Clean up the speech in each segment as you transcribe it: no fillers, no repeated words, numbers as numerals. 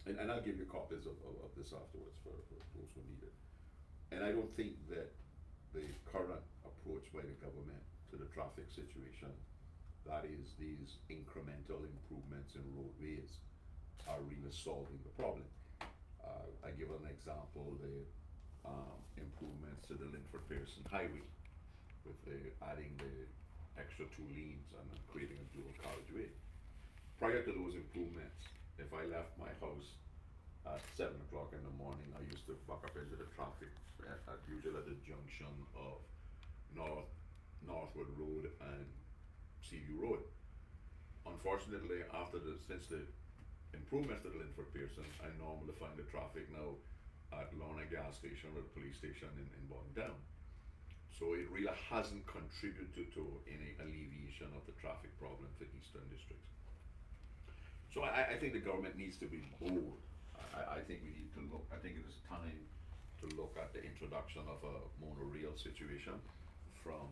and I'll give you copies of this afterwards for those who need it. And I don't think that the current approach by the government to the traffic situation, that is these incremental improvements in roadways, are really solving the problem. I give an example, the improvements to the Linford Pearson Highway with the adding the extra two lanes and creating a dual carriageway. Prior to those improvements, if I left my house at 7 o'clock in the morning, I used to buck up into the traffic usually at the junction of North Northwood Road and Seaview Road. Unfortunately, since the improvements to the Linford Pearson, I normally find the traffic now at Lorna gas station or the police station in Bond Down. So it really hasn't contributed to any alleviation of the traffic problem for Eastern District. So I think the government needs to be bold. I think we need to look, I think it is time to look at the introduction of a monorail situation from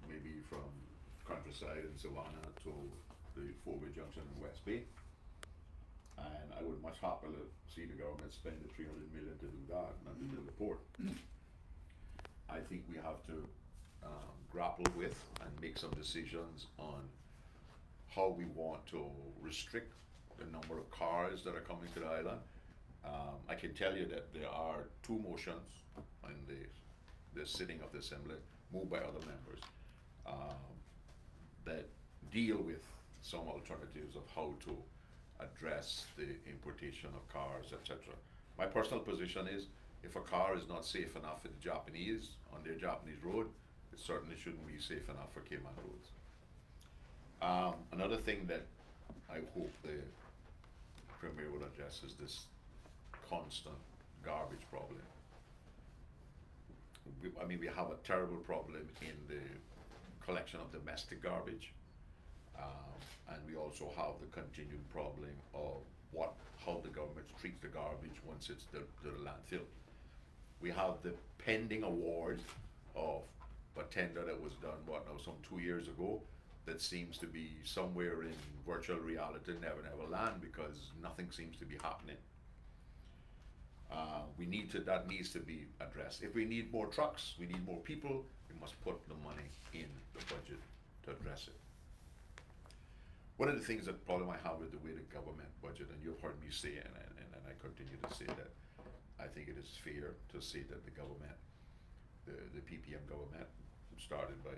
maybe from countryside in Savannah to the four-way junction in West Bay. And I would much happily see the government spend the 300 million to do that, not to build the port. I think we have to grapple with and make some decisions on how we want to restrict the number of cars that are coming to the island. I can tell you that there are two motions in the sitting of the assembly, moved by other members, um, that deal with some alternatives of how to address the importation of cars, etc. My personal position is if a car is not safe enough for the Japanese on their Japanese road, it certainly shouldn't be safe enough for Cayman roads. Another thing that I hope the Premier will address is this constant garbage problem. I mean, we have a terrible problem in the collection of domestic garbage, um, and we also have the continuing problem of how the government treats the garbage once it's to the landfill. We have the pending award of a tender that was done, what now, some 2 years ago, that seems to be somewhere in virtual reality, never, never land because nothing seems to be happening. That needs to be addressed. If we need more trucks, we need more people, we must put the money in the budget to address it. One of the things that problem I have with the way the government budget, and you've heard me say, and I continue to say that I think it is fair to say that the government, the PPM government, started by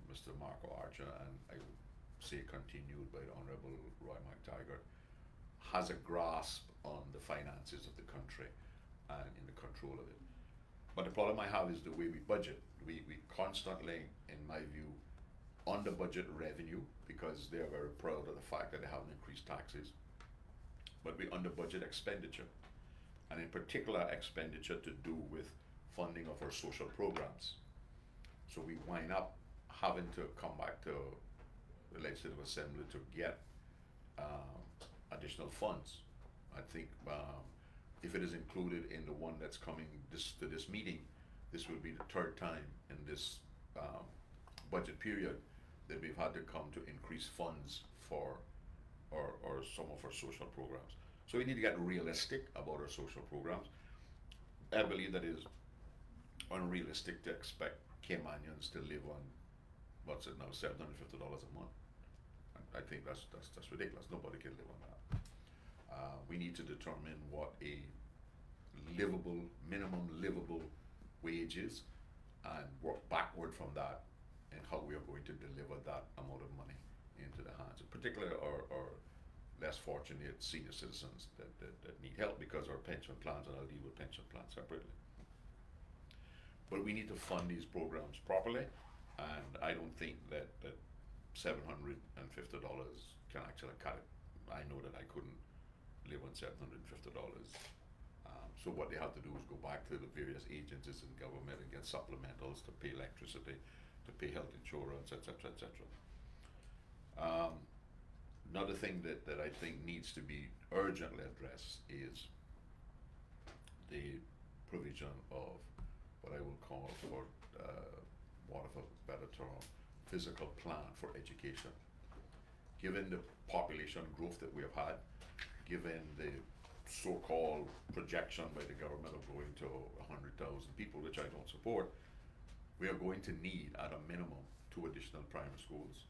Mr. Marco Archer, and I would say continued by the Honorable Roy McTaggart, has a grasp on the finances of the country and in the control of it. But the problem I have is the way we budget. We constantly, in my view, under budget revenue because they're very proud of the fact that they haven't increased taxes, but we under budget expenditure, and in particular expenditure to do with funding of our social programs. So we wind up having to come back to the Legislative Assembly to get um, additional funds. I think if it is included in the one that's coming to this meeting, this will be the third time in this um, budget period that we've had to come to increase funds for or some of our social programs. So we need to get realistic about our social programs. I believe that it is unrealistic to expect Caymanians to live on what's it now, $750 a month. I think that's ridiculous. Nobody can live on that. We need to determine what a minimum livable wage is, and work backward from that, and how we are going to deliver that amount of money into the hands, particularly our less fortunate senior citizens that need help because our pension plans, and I'll deal with pension plans separately. But we need to fund these programs properly, and I don't think that $750 can actually cut it. I know that I couldn't live on $750. So what they have to do is go back to the various agencies in government and get supplementals to pay electricity, to pay health insurance, etc., etc. Another thing that I think needs to be urgently addressed is the provision of what I will call, for want of a better term, physical plan for education. Given the population growth that we have had, given the so-called projection by the government of going to 100,000 people, which I don't support, we are going to need at a minimum 2 additional primary schools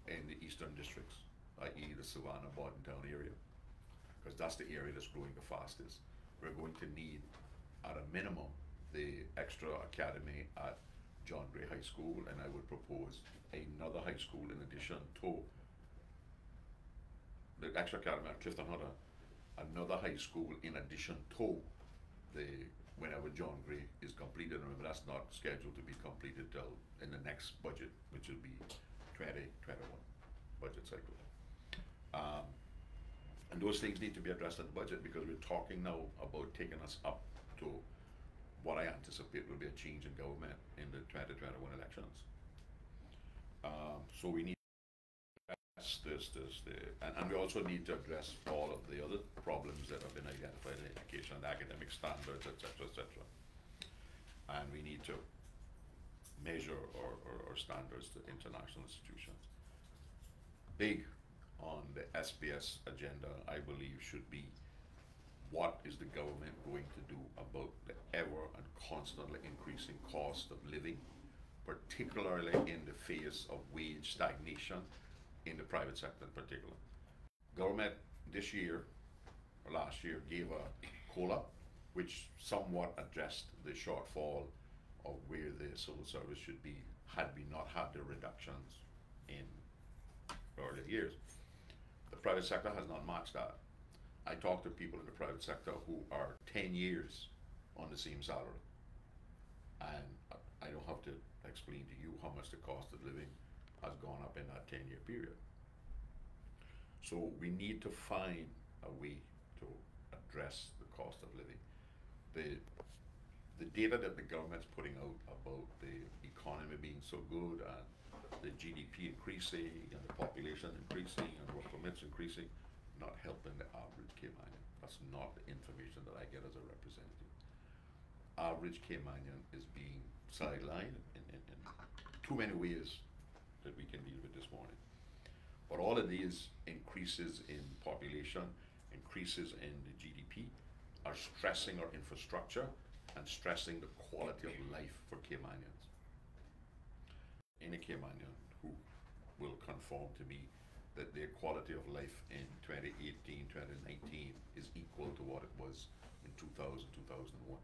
in the eastern districts, i.e. the Savannah, Bordentown area, because that's the area that's growing the fastest. We're going to need at a minimum the extra academy at John Gray High School, and I would propose another high school in addition to the extra academy at Clifton Hunter, another high school in addition to the, whenever John Gray is completed. Remember, that's not scheduled to be completed till in the next budget, which will be 2021 budget cycle. And those things need to be addressed in the budget, because we're talking now about taking us up to what I anticipate will be a change in government in the 2021 elections. So we need to address and we also need to address all of the other problems that have been identified in education, academic standards, etc., etc. And we need to measure our standards to international institutions. Big on the SPS agenda, I believe, should be what is the government going to do about the ever and constantly increasing cost of living, particularly in the face of wage stagnation in the private sector in particular. Government this year, or last year, gave a COLA, which somewhat addressed the shortfall of where the civil service should be had we not had the reductions in earlier years. The private sector has not matched that. I talk to people in the private sector who are 10 years on the same salary, and I don't have to explain to you how much the cost of living has gone up in that 10-year period. So we need to find a way to address the cost of living. The data that the government's putting out about the economy being so good and the GDP increasing and the population increasing and work permits increasing, not helping the average Caymanian. That's not the information that I get as a representative. Average Caymanian is being sidelined in too many ways that we can deal with this morning. But all of these increases in population, increases in the GDP, are stressing our infrastructure and stressing the quality of life for Caymanians. Any Caymanian who will conform to me that their quality of life in 2018, 2019 is equal to what it was in 2000, 2001.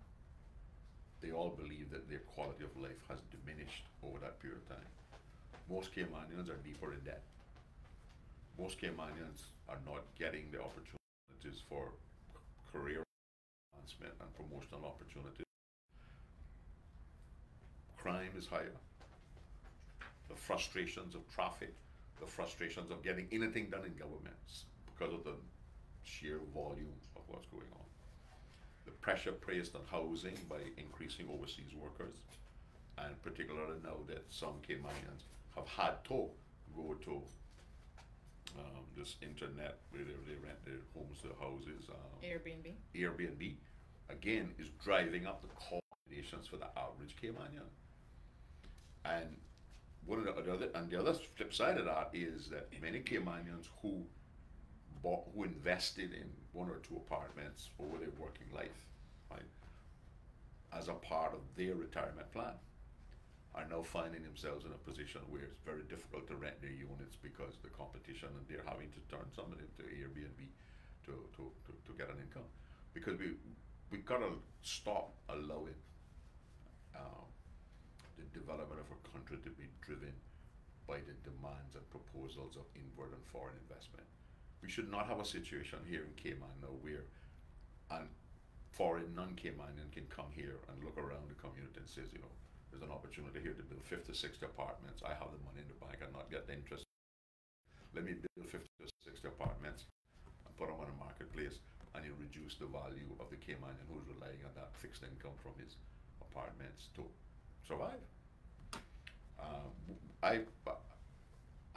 They all believe that their quality of life has diminished over that period of time. Most Caymanians are deeper in debt. Most Caymanians are not getting the opportunities for career advancement and promotional opportunities. Crime is higher. The frustrations of traffic, the frustrations of getting anything done in governments because of the sheer volume of what's going on. The pressure placed on housing by increasing overseas workers, and particularly now that some Caymanians have had to go to this internet where they rent their homes to houses. Airbnb, again, is driving up the accommodations for the average Caymanian. And one of the other flip side of that is that many Caymanians who invested in 1 or 2 apartments over their working life, right, as a part of their retirement plan, are now finding themselves in a position where it's very difficult to rent their units because the competition, and they're having to turn some of them to Airbnb to get an income. Because we gotta stop allowing the development of a country to be driven by the demands and proposals of inward and foreign investment. We should not have a situation here in Cayman now where a foreign non-Caymanian can come here and look around the community and says, you know, there's an opportunity here to build 50, 60 apartments. I have the money in the bank and not get the interest. Let me build 50 or 60 apartments and put them on the marketplace, and you reduce the value of the Caymanian who's relying on that fixed income from his apartments to survive.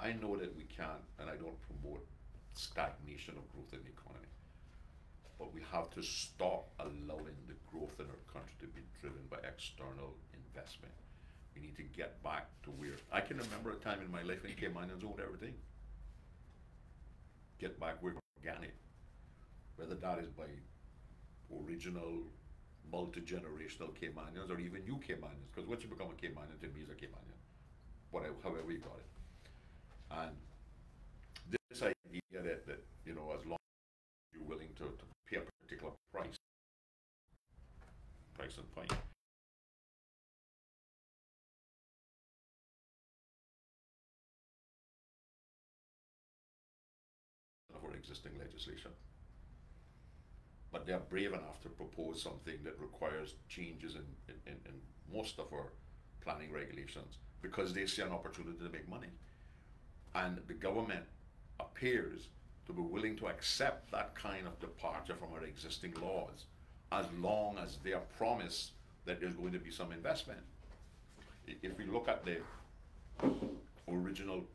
I know that we can't, and I don't promote stagnation of growth in the economy, but we have to stop allowing the growth in our country to be driven by external investment. We need to get back to where, I can remember a time in my life when Caymanians owned everything. Get back where organic, whether that is by original multi-generational Caymanians or even new Caymanians, because once you become a Caymanian, to me is a Caymanian, whatever, however you got it. And this idea that you know, as long as you're willing to pay a particular price and point, of our existing legislation. But they're brave enough to propose something that requires changes in most of our planning regulations because they see an opportunity to make money. And the government appears to be willing to accept that kind of departure from our existing laws as long as they are promised that there's going to be some investment. If we look at the original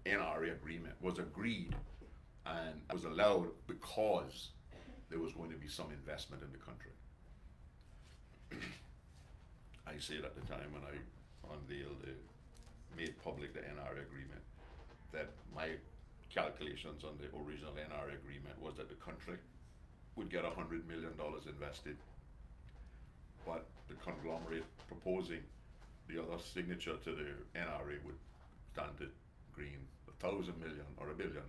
NRA agreement, was agreed and was allowed because there was going to be some investment in the country. I said at the time when I made public the NRA agreement, that my calculations on the original NRA agreement was that the country would get $100 million invested, but the conglomerate proposing the other signature to the NRA would stand to gain $1,000 million or $1 billion.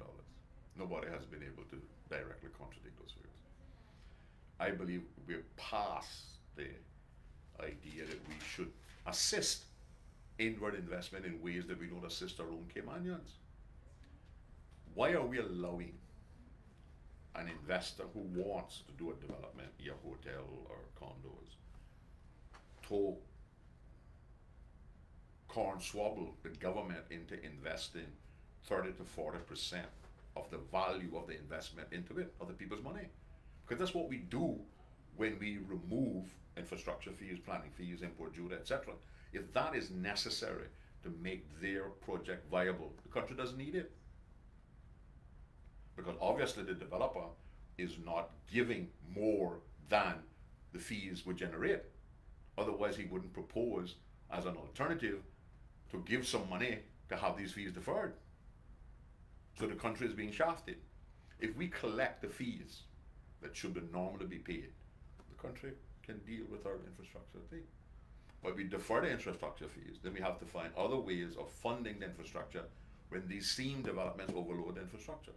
Nobody has been able to directly contradict those figures. I believe we're past the idea that we should assist inward investment in ways that we don't assist our own Caymanians. Why are we allowing an investor who wants to do a development, a hotel or condos, to cornswabble the government into investing 30 to 40% of the value of the investment into it, of the people's money? Because that's what we do when we remove infrastructure fees, planning fees, import duty, etc. If that is necessary to make their project viable, the country doesn't need it. Because obviously the developer is not giving more than the fees would generate. Otherwise he wouldn't propose as an alternative to give some money to have these fees deferred. So the country is being shafted. If we collect the fees that should normally be paid, the country can deal with our infrastructure thing. But we defer the infrastructure fees, then we have to find other ways of funding the infrastructure when these same developments overload the infrastructure.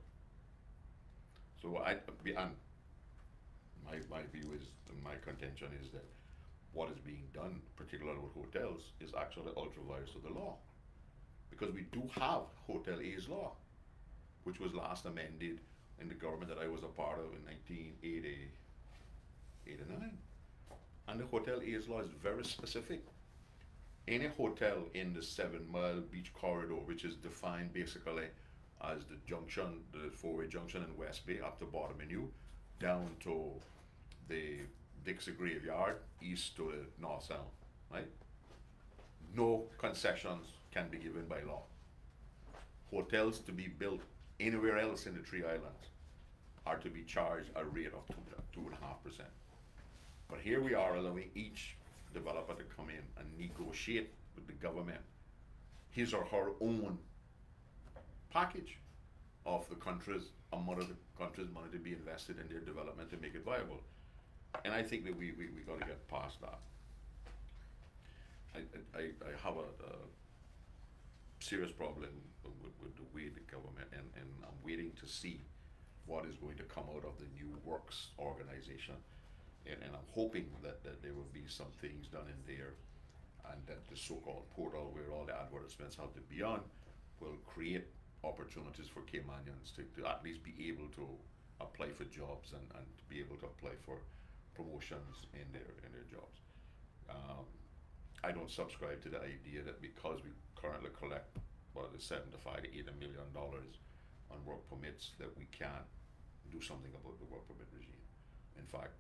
So my view is, and my contention is that what is being done, particularly with hotels, is actually ultra-vires to the law. Because we do have Hotel A's law, which was last amended in the government that I was a part of in 1989. And the Hotel A's law is very specific. Any hotel in the 7-mile beach corridor, which is defined basically as the junction, the four-way junction in West Bay up to Bottomanu, down to the Dixie Graveyard, east to the North Sound, right? No concessions can be given by law. Hotels to be built anywhere else in the 3 islands are to be charged a rate of 2.5%. But here we are allowing each developer to come in and negotiate with the government his or her own package of the country's amount of the country's money to be invested in their development to make it viable. And I think that we got to get past that. I have a serious problem with the way the government, and I'm waiting to see what is going to come out of the new works organization. And I'm hoping that there will be some things done in there, and that the so-called portal where all the advertisements have to be on will create opportunities for Caymanians to at least be able to apply for jobs and to be able to apply for promotions in their jobs. I don't subscribe to the idea that because we currently collect about $75 to $80 million on work permits that we can't do something about the work permit regime. In fact,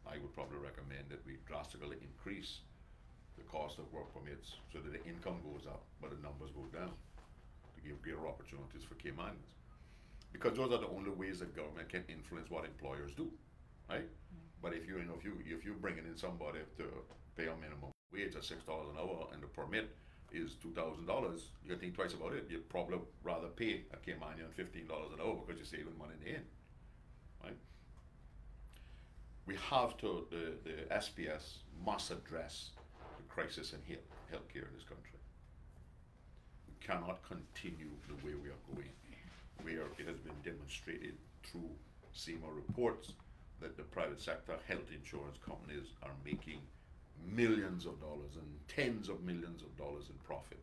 I would probably recommend that we drastically increase the cost of work permits so that the income goes up but the numbers go down, to give greater opportunities for Caymanians. Because those are the only ways that government can influence what employers do, right? But if you're bringing in somebody to pay a minimum wage at $6 an hour and the permit is $2,000, you think twice about it. You'd probably rather pay a Caymanian $15 an hour because you're saving money in the end, right? we have to, the SPS must address the crisis in healthcare in this country. We cannot continue the way we are going, where it has been demonstrated through SEMA reports that the private sector health insurance companies are making millions of dollars and tens of millions of dollars in profit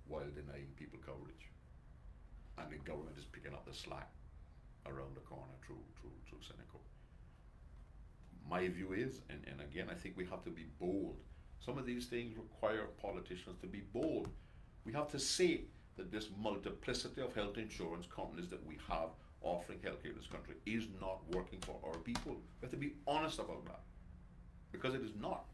while denying people coverage. And the government is picking up the slack around the corner through Seneco. My view is, and again, I think we have to be bold. Some of these things require politicians to be bold. We have to say that this multiplicity of health insurance companies that we have offering healthcare in this country is not working for our people. We have to be honest about that, because it is not.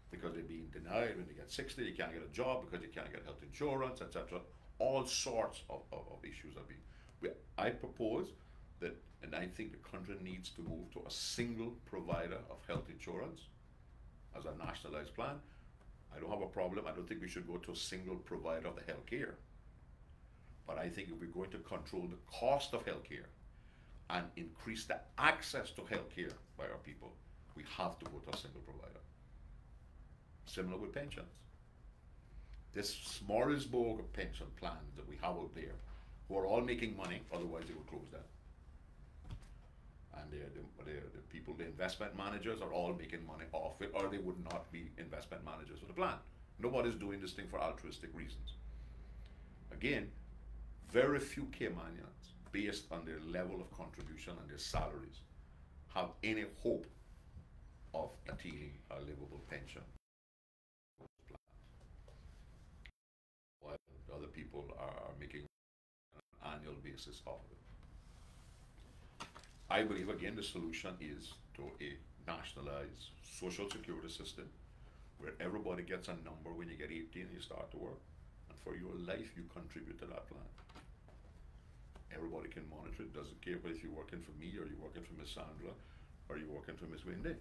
Because they're being denied when they get 60, you can't get a job because you can't get health insurance, etc. All sorts of issues are being. I propose that, and I think the country needs to move to a single provider of health insurance as a nationalized plan. I don't have a problem. I don't think we should go to a single provider of the health care. But I think if we're going to control the cost of health care and increase the access to health care by our people, we have to go to a single provider. Similar with pensions. This smorgasbord of pension plans that we have out there, who are all making money, otherwise they will close down. And the people, the investment managers are all making money off it, or they would not be investment managers for the plan. Nobody's doing this thing for altruistic reasons. Again, very few Caymanians, based on their level of contribution and their salaries, have any hope of attaining a livable pension. While other people are making an annual basis off of it. I believe, again, the solution is to a nationalized social security system where everybody gets a number when you get 18 and you start to work. And for your life, you contribute to that plan. Everybody can monitor it. Doesn't care whether you're working for me or you're working for Miss Sandra or you're working for Miss Wendy.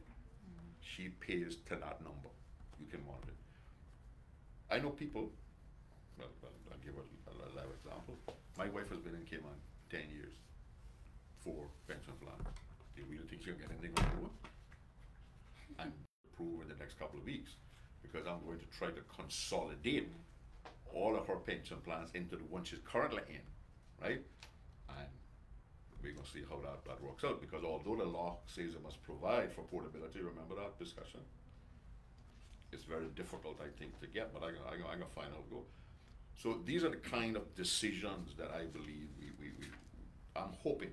She pays to that number. You can monitor it. I know people, well I'll give a live example. My wife has been in Cayman 10 years. 4 pension plan. Do you really think she'll get anything on it? And approve in the next couple of weeks, because I'm going to try to consolidate all of her pension plans into the one she's currently in, right? And we're going to see how that works out, because although the law says it must provide for portability, remember that discussion? It's very difficult, I think, to get, but I'm going to find out. So these are the kind of decisions that I believe I'm hoping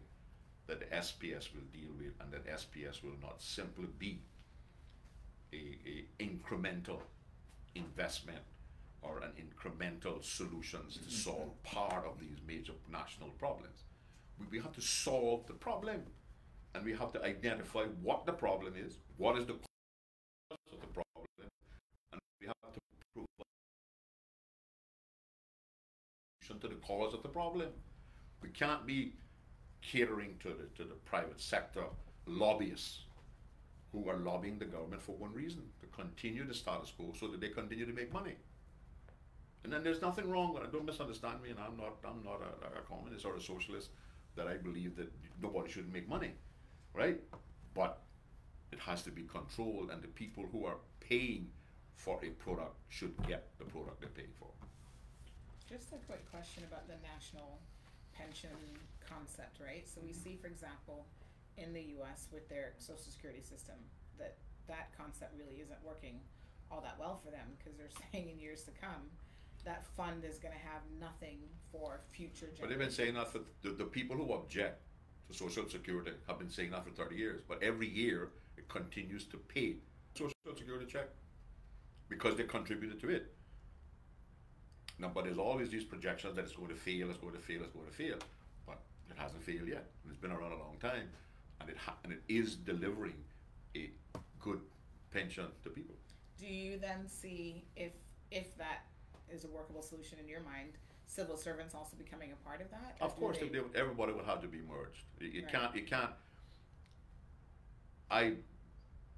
that the SPS will deal with, and that SPS will not simply be a incremental investment or an incremental solutions to solve part of these major national problems. We have to solve the problem, and we have to identify what the problem is, what is the cause of the problem, and we have to provide a solution to the cause of the problem. We can't be catering to the private sector lobbyists who are lobbying the government for one reason: to continue the status quo so that they continue to make money. And then there's nothing wrong with it. Don't misunderstand me, and I'm not a communist or a socialist that I believe that nobody should make money, right? But it has to be controlled, and the people who are paying for a product should get the product they're paying for. Just a quick question about the national pension concept, right? So we see, for example, in the US with their social security system, that concept really isn't working all that well for them, because they're saying in years to come that fund is going to have nothing for future generations. But they've been saying that for the people who object to social security have been saying that for 30 years. But every year it continues to pay social security check because they contributed to it. Now, but there's always these projections that it's going to fail, it's going to fail, it's going to fail. But it hasn't failed yet. And it's been around a long time, and it is delivering a good pension to people. Do you then see, if that is a workable solution in your mind, civil servants also becoming a part of that? Of course, everybody would have to be merged. You Right. can't.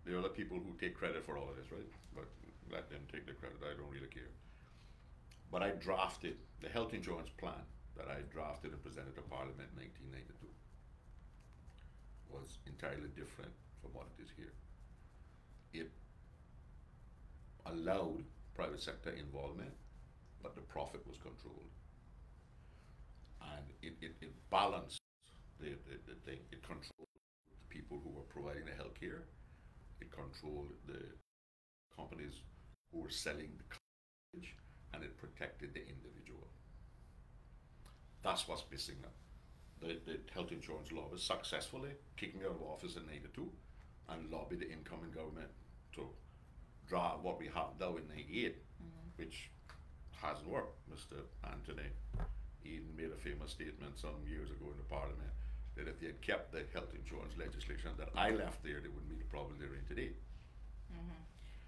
There are other people who take credit for all of this, right? But let them take the credit. I don't really care. But I drafted the health insurance plan that I drafted and presented to Parliament in 1992. was entirely different from what it is here. It allowed private sector involvement, but the profit was controlled. And it balanced the thing. It controlled the people who were providing the healthcare. It controlled the companies who were selling the coverage, and it protected the individual. That's what's missing now. The health insurance law was successfully kicking out of office in '92 and lobbied the incoming government to draw what we have now in '98, which hasn't worked. Mr. Anthony Eden made a famous statement some years ago in the Parliament that if they had kept the health insurance legislation that I left there, they wouldn't be the problem they're in today.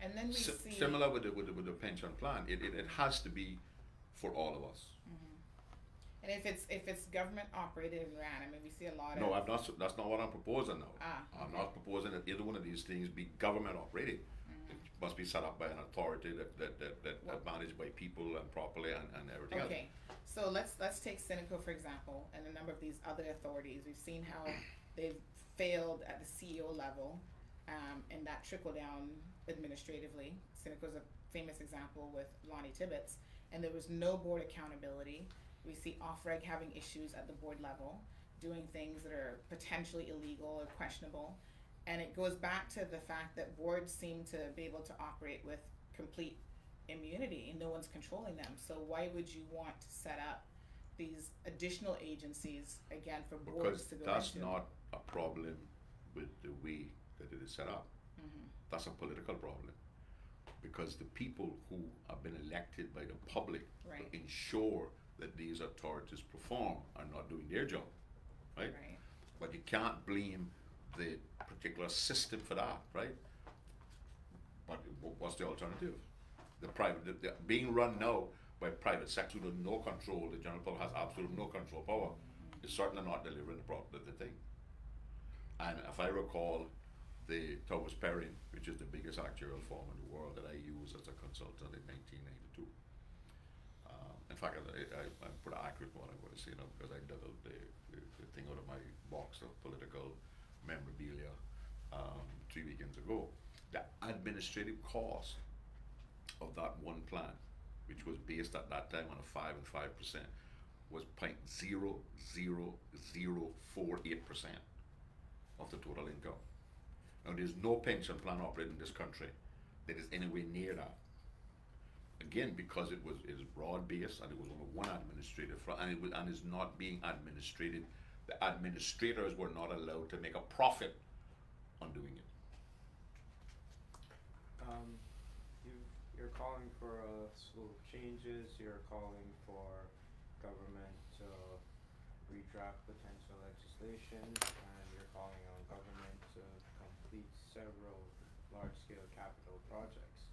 And then we see Similar with the pension plan, it has to be for all of us. and if it's government operated and ran, I mean we see a lot No, of I'm not. That's not what I'm proposing now. I'm okay. not proposing that either one of these things be government operated. It must be set up by an authority that managed by people and properly and everything else. Okay, so let's take Cineco for example, and a number of these other authorities. We've seen how they've failed at the CEO level, and that trickle down administratively. Cineco's a famous example with Lonnie Tibbetts, and there was no board accountability. We see off-reg having issues at the board level, doing things that are potentially illegal or questionable. And it goes back to the fact that boards seem to be able to operate with complete immunity and no one's controlling them. So why would you want to set up these additional agencies, again, for boards Because to go that's into? not a problem with the way that it is set up. That's a political problem. Because the people who have been elected by the public Right. to ensure that these authorities perform are not doing their job, right? Right. But you can't blame the particular system for that, right? But what's the alternative? The being run now by private sector with no control, the general public has absolutely no control power. It's certainly not delivering the thing. And if I recall, the Thomas Perrin, which is the biggest actuarial firm in the world that I used as a consultant in 1992. In fact, I'm pretty accurate what I'm going to say now because I dug out the thing out of my box of political memorabilia 3 weekends ago. The administrative cost of that one plan, which was based at that time on a 5% and 5%, was 0.00048% of the total income. Now, there's no pension plan operating in this country that is anywhere near that. Again, because it is broad based and it was on one administrative front, and is not being administrated. The administrators were not allowed to make a profit on doing it. You're calling for a slew of changes. You're calling for government to redraft potential legislation, and you're calling on government to complete several large-scale capital projects.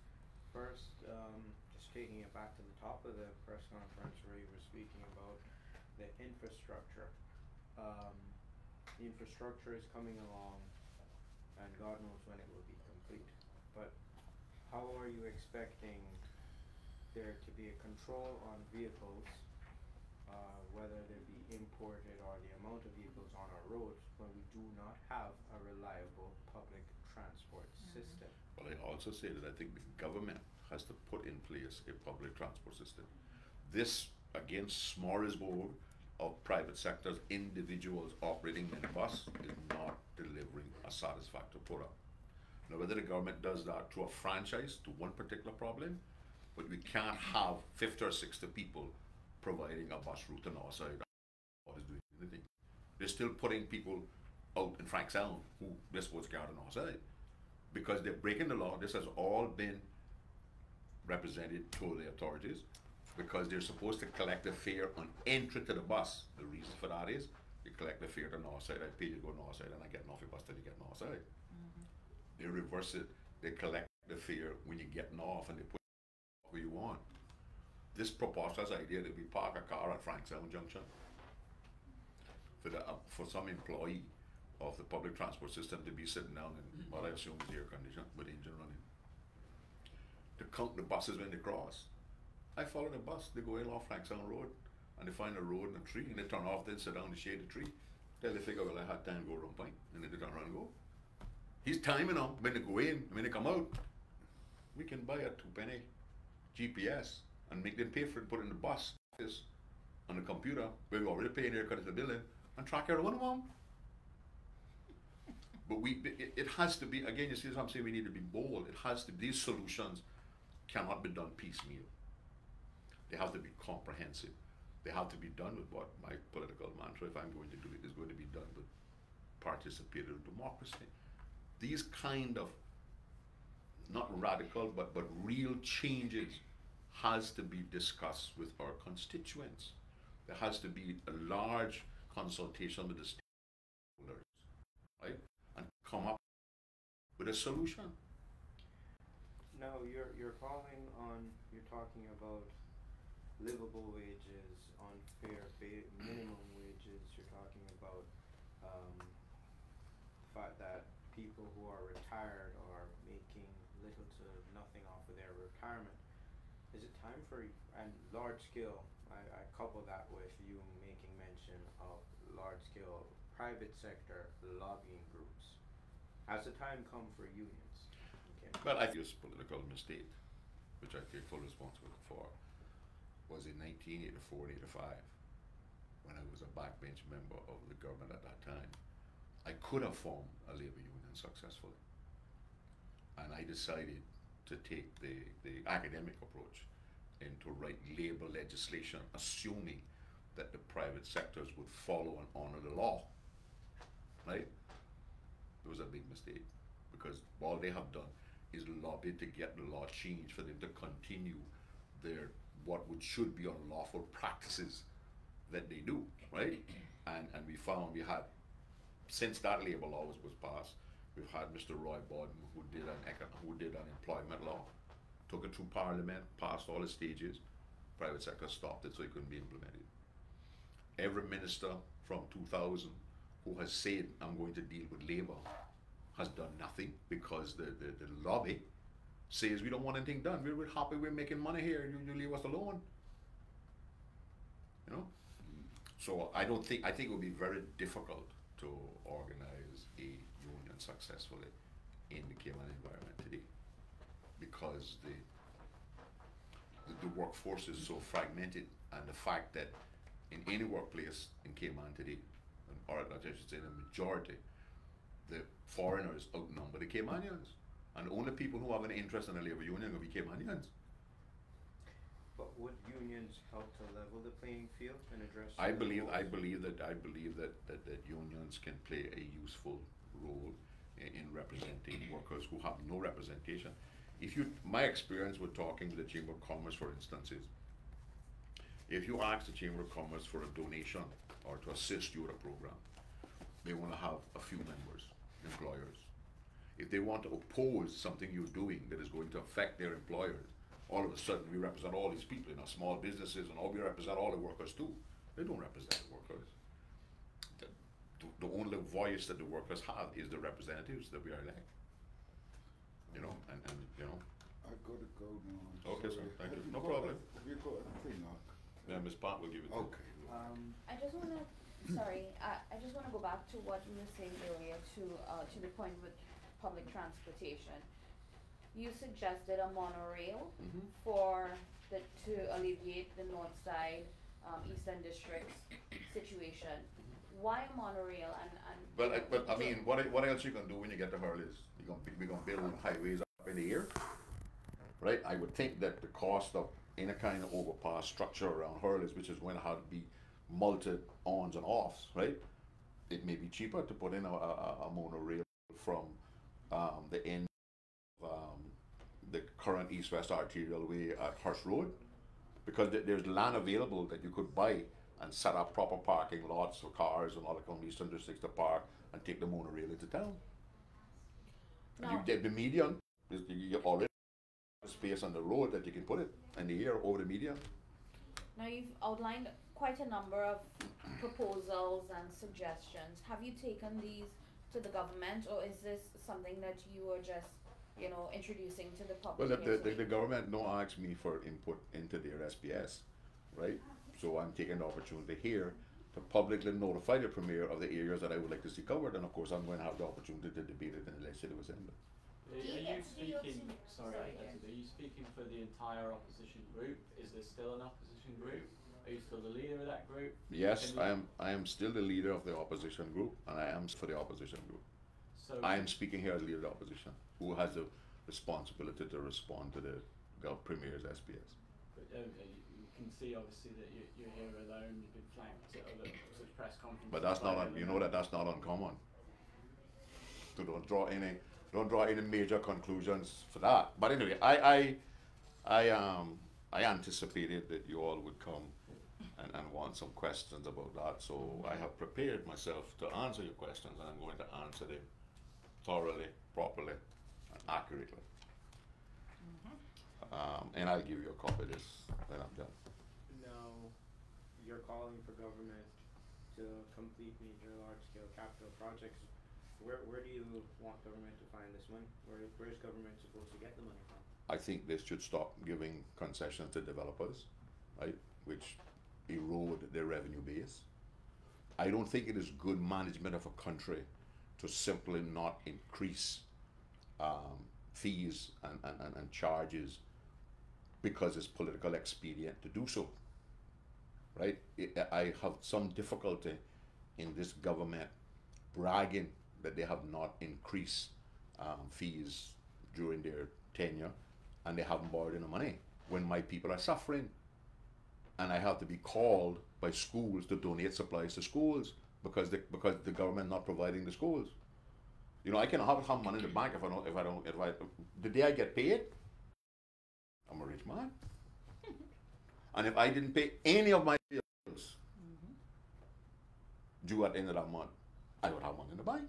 First, just taking it back to the top of the press conference where you were speaking about the infrastructure. The infrastructure is coming along, and God knows when it will be complete. But how are you expecting there to be a control on vehicles, whether they be imported or the amount of vehicles on our roads, when we do not have a reliable public transport system? But I also say that I think the government has to put in place a public transport system. This, again, smorgasbord of private sectors, individuals operating minibus is not delivering a satisfactory product. Now, whether the government does that through a franchise to one particular problem, but we can't have 50 or 60 people providing a bus route to north side or is doing anything. They're still putting people out in Frank Sound who they're supposed to go to north side because they're breaking the law. This has all been represented to the authorities because they're supposed to collect a fare on entry to the bus. The reason for that is you collect the fare to north side, I pay you to go north side, and I get off your bus till you get north side. They reverse it. They collect the fare when you get off, and they put it where you want. This preposterous idea that we park a car at Frank Sound Junction for some employee of the public transport system to be sitting down in what I assume is air conditioned with the engine running. To count the buses when they cross. I follow the bus. They go in off Frank Sound Road, and they find a road and a tree, and they turn off. Then sit down in the shade of the tree. Till they figure, well, I had time to go around point, and then they turn around and go. He's time, you know, when they go in, when they come out, we can buy a 2-penny GPS and make them pay for it, put it in the bus office on the computer, where we already paying their cut of the building, and track every one of them. But it has to be, again, you see what I'm saying, we need to be bold. It has to, these solutions cannot be done piecemeal. They have to be comprehensive. They have to be done with what my political mantra, if I'm going to do it, is going to be done with participative democracy. These kind of, not radical, but real changes has to be discussed with our constituents. There has to be a large consultation with the stakeholders, right? And come up with a solution. No, you're talking about livable wages, unfair minimum wages. You're talking about the fact that people who are retired are making little to nothing off of their retirement. Is it time for, and large scale, I couple that with you making mention of large scale private sector lobbying groups. Has the time come for unions? Okay. Well, I guess political mistake, which I take full responsibility for, was in 1984 and 85, when I was a backbench member of the government at that time. I could have formed a labor union successfully. And I decided to take the academic approach and to write labor legislation, assuming that the private sectors would follow and honor the law, right? It was a big mistake, because all they have done is lobby to get the law changed for them to continue their should be unlawful practices that they do, right? And we found we had, since that labor law was passed, we've had Mr. Roy Borden, who did an employment law, took it through Parliament, passed all the stages, private sector stopped it so it couldn't be implemented. Every minister from 2000 who has said, I'm going to deal with labor, has done nothing, because the lobby says we don't want anything done. We're happy, we're making money here, you leave us alone. You know? So I think it would be very difficult to organize a union successfully in the Cayman environment today, because the workforce is so fragmented, and the fact that in any workplace in Cayman today, or I should say the majority, the foreigners outnumber the Caymanians. And the only people who have an interest in a labor union will be Caymanians. But would unions help to level the playing field and address? I believe that unions can play a useful role in representing workers who have no representation. My experience with talking to the Chamber of Commerce, for instance, is if you ask the Chamber of Commerce for a donation or to assist you with a program, they want to have a few members, employers. If they want to oppose something you're doing that is going to affect their employers, all of a sudden we represent all these people, small businesses, and we represent all the workers too. They don't represent the workers. The only voice that the workers have is the representatives that we are elected. And I've got to go now. Okay, sir. Thank you. No problem. Have you got a thing up? Yeah, Ms. Pat will give it to you. Okay. I just wanna, sorry, I just wanna go back to what you were saying earlier to the point with public transportation. You suggested a monorail to alleviate the north side, eastern district's situation. Why a monorail But I mean, what else you gonna do when you get to Hurley's? We're gonna build highways up in the air, right? I would think that the cost of any kind of overpass structure around Hurley's, which is going to have to be multi-ons and offs, right? It may be cheaper to put in a monorail from the end of the current east-west arterial way at Hirsch Road, because there's land available that you could buy and set up proper parking lots for cars and all the come eastern districts to park and take the monorail into town. No. The median, you already have space on the road that you can put it in the air over the median. Now you've outlined quite a number of proposals and suggestions. Have you taken these to the government, or is this something that you are just, introducing to the public? Well, the government no asked me for input into their SPS, right? So I'm taking the opportunity here to publicly notify the Premier of the areas that I would like to see covered, and of course I'm going to have the opportunity to debate it in the Legislative Assembly. Are you speaking, Ezzard, are you speaking for the entire opposition group? Is there still an opposition group? Are you still the leader of that group? Yes, I am still the leader of the opposition group, and I am for the opposition group. So I am speaking here as leader of the opposition, who has the responsibility to respond to the Premier's SPS. But, you can see obviously that you're here alone. You've been flanked at other such press conferences. But that's not, you know, that's not uncommon. So don't draw any major conclusions for that. But anyway, I anticipated that you all would come and want some questions about that. So I have prepared myself to answer your questions, and I'm going to answer them thoroughly, properly, and accurately. And I'll give you a copy of this when I'm done. Now, you're calling for government to complete major large-scale capital projects. Where do you want government to find this money? Where's government supposed to get the money from? I think they should stop giving concessions to developers, right, which erode their revenue base. I don't think it is good management of a country to simply not increase fees and charges because it's political expedient to do so, right? I have some difficulty in this government bragging that they have not increased fees during their tenure, and they haven't borrowed any money when my people are suffering, and I have to be called by schools to donate supplies to schools because the government not providing the schools. You know, I can have money in the bank if the day I get paid, I'm a rich man. And if I didn't pay any of my bills due at the end of that month, I would have money in the bank.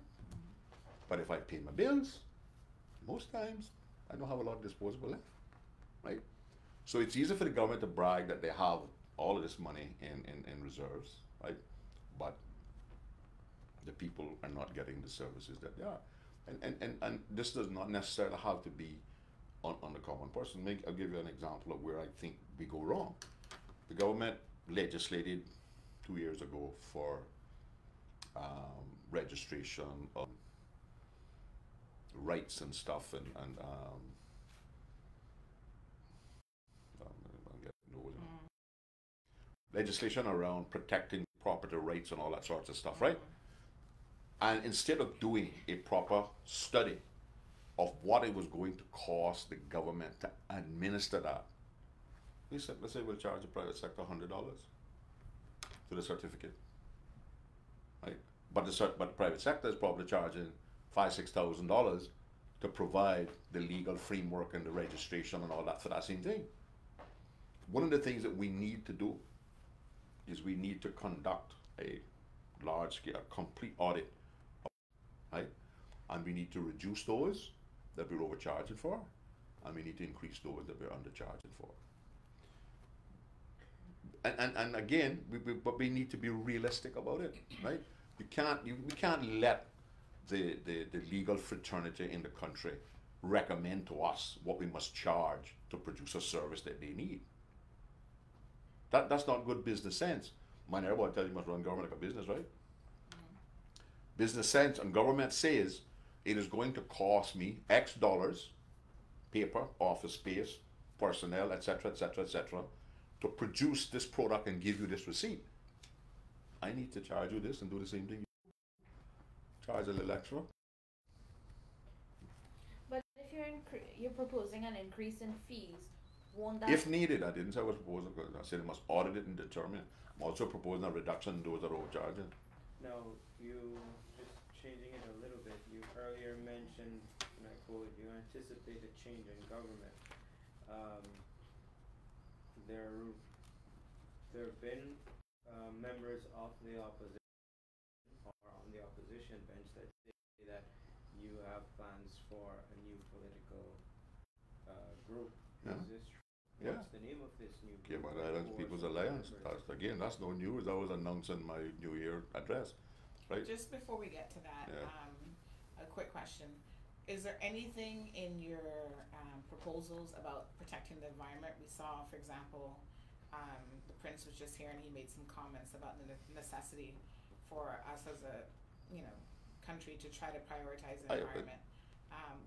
But if I pay my bills, most times I don't have a lot of disposable left, right? So it's easy for the government to brag that they have all of this money in reserves, right? But the people are not getting the services that they are. And this does not necessarily have to be on the common person. I'll give you an example of where I think we go wrong. The government legislated 2 years ago for registration of rights and stuff, and legislation around protecting property rights and all that sorts of stuff, right? And instead of doing a proper study of what it was going to cost the government to administer that, we said, let's say we'll charge the private sector $100 for the certificate, right? But the private sector is probably charging $5,000–6,000 to provide the legal framework and the registration and all that for that same thing. One of the things that we need to do is we need to conduct a large-scale, complete audit, right? And we need to reduce those that we're overcharging for, and we need to increase those that we're undercharging for. And again, but we need to be realistic about it, right? We can't let the legal fraternity in the country recommend to us what we must charge to produce a service that they need. That's not good business sense. Man, everybody tells you must run government like a business, right? Business sense, and government says it is going to cost me X dollars, paper, office space, personnel, etc., etc., etc., to produce this product and give you this receipt. I need to charge you this and do the same thing. Charge a little extra. But if you're proposing an increase in fees, won't that... If needed, I didn't say I was proposing, I said it must audit it and determine. I'm also proposing a reduction in those that are overcharging. Now, you just changing it a little bit. You earlier mentioned, and I quote, you anticipate a change in government. There have been members of the opposition or on the opposition bench that say that you have plans for a new political group. Yeah. Is this true? Yeah. What's the name of this new group? Cayman Islands People's Alliance. That's no news. I was announcing my New Year address, right? Just before we get to that, a quick question. Is there anything in your proposals about protecting the environment? We saw, for example, the Prince was just here and he made some comments about the necessity for us as a, country to try to prioritize the environment.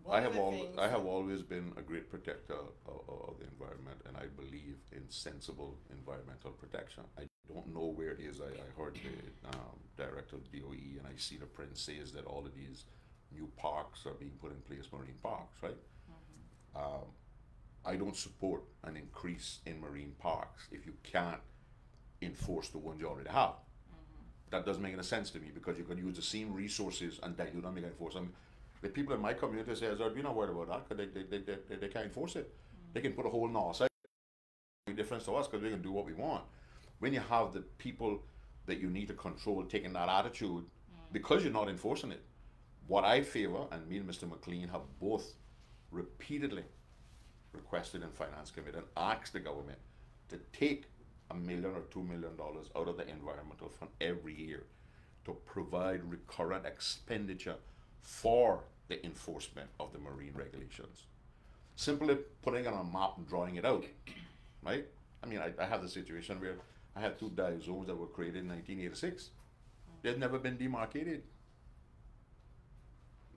One of the things I have always been a great protector of the environment, and I believe in sensible environmental protection. I don't know where it is. I heard the director of DOE, and I see the Prince says that all of these new parks are being put in place, marine parks, right? I don't support an increase in marine parks if you can't enforce the ones you already have. That doesn't make any sense to me, because you could use the same resources and dilute them, you can enforce them. The people in my community say, Ezzard, we're not worried about that, because they can't enforce it. They can put a whole north side. Make a difference to us because we can do what we want. When you have the people that you need to control taking that attitude, because you're not enforcing it, what I favor, and me and Mr. McLean have both repeatedly requested in Finance Committee and asked the government to take $1 million or $2 million out of the environmental fund every year to provide recurrent expenditure for the enforcement of the marine regulations. Simply putting it on a map and drawing it out, right? I mean, I have the situation where I had 2 dive zones that were created in 1986. They've never been demarcated,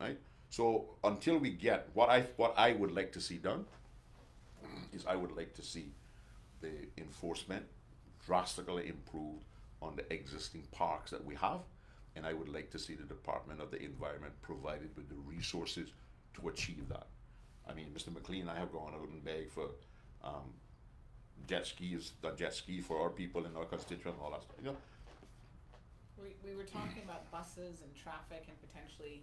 right? So until we get what I would like to see done is I would like to see the enforcement drastically improved on the existing parks that we have, and I would like to see the Department of the Environment provided with the resources to achieve that. I mean, Mr. McLean and I have gone out and begged for jet ski for our people and our constituents and all that stuff. We were talking about buses and traffic, and potentially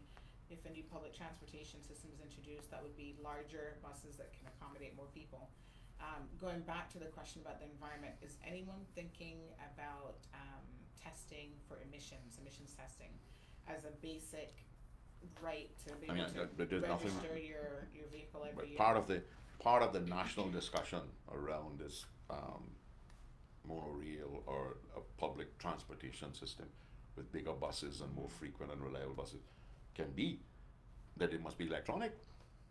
if a new public transportation system is introduced, that would be larger buses that can accommodate more people. Going back to the question about the environment, is anyone thinking about testing for emissions testing as a basic right to be able to register your vehicle every year? Part of the national discussion around this monorail or a public transportation system with bigger buses and more frequent and reliable buses can be that it must be electronic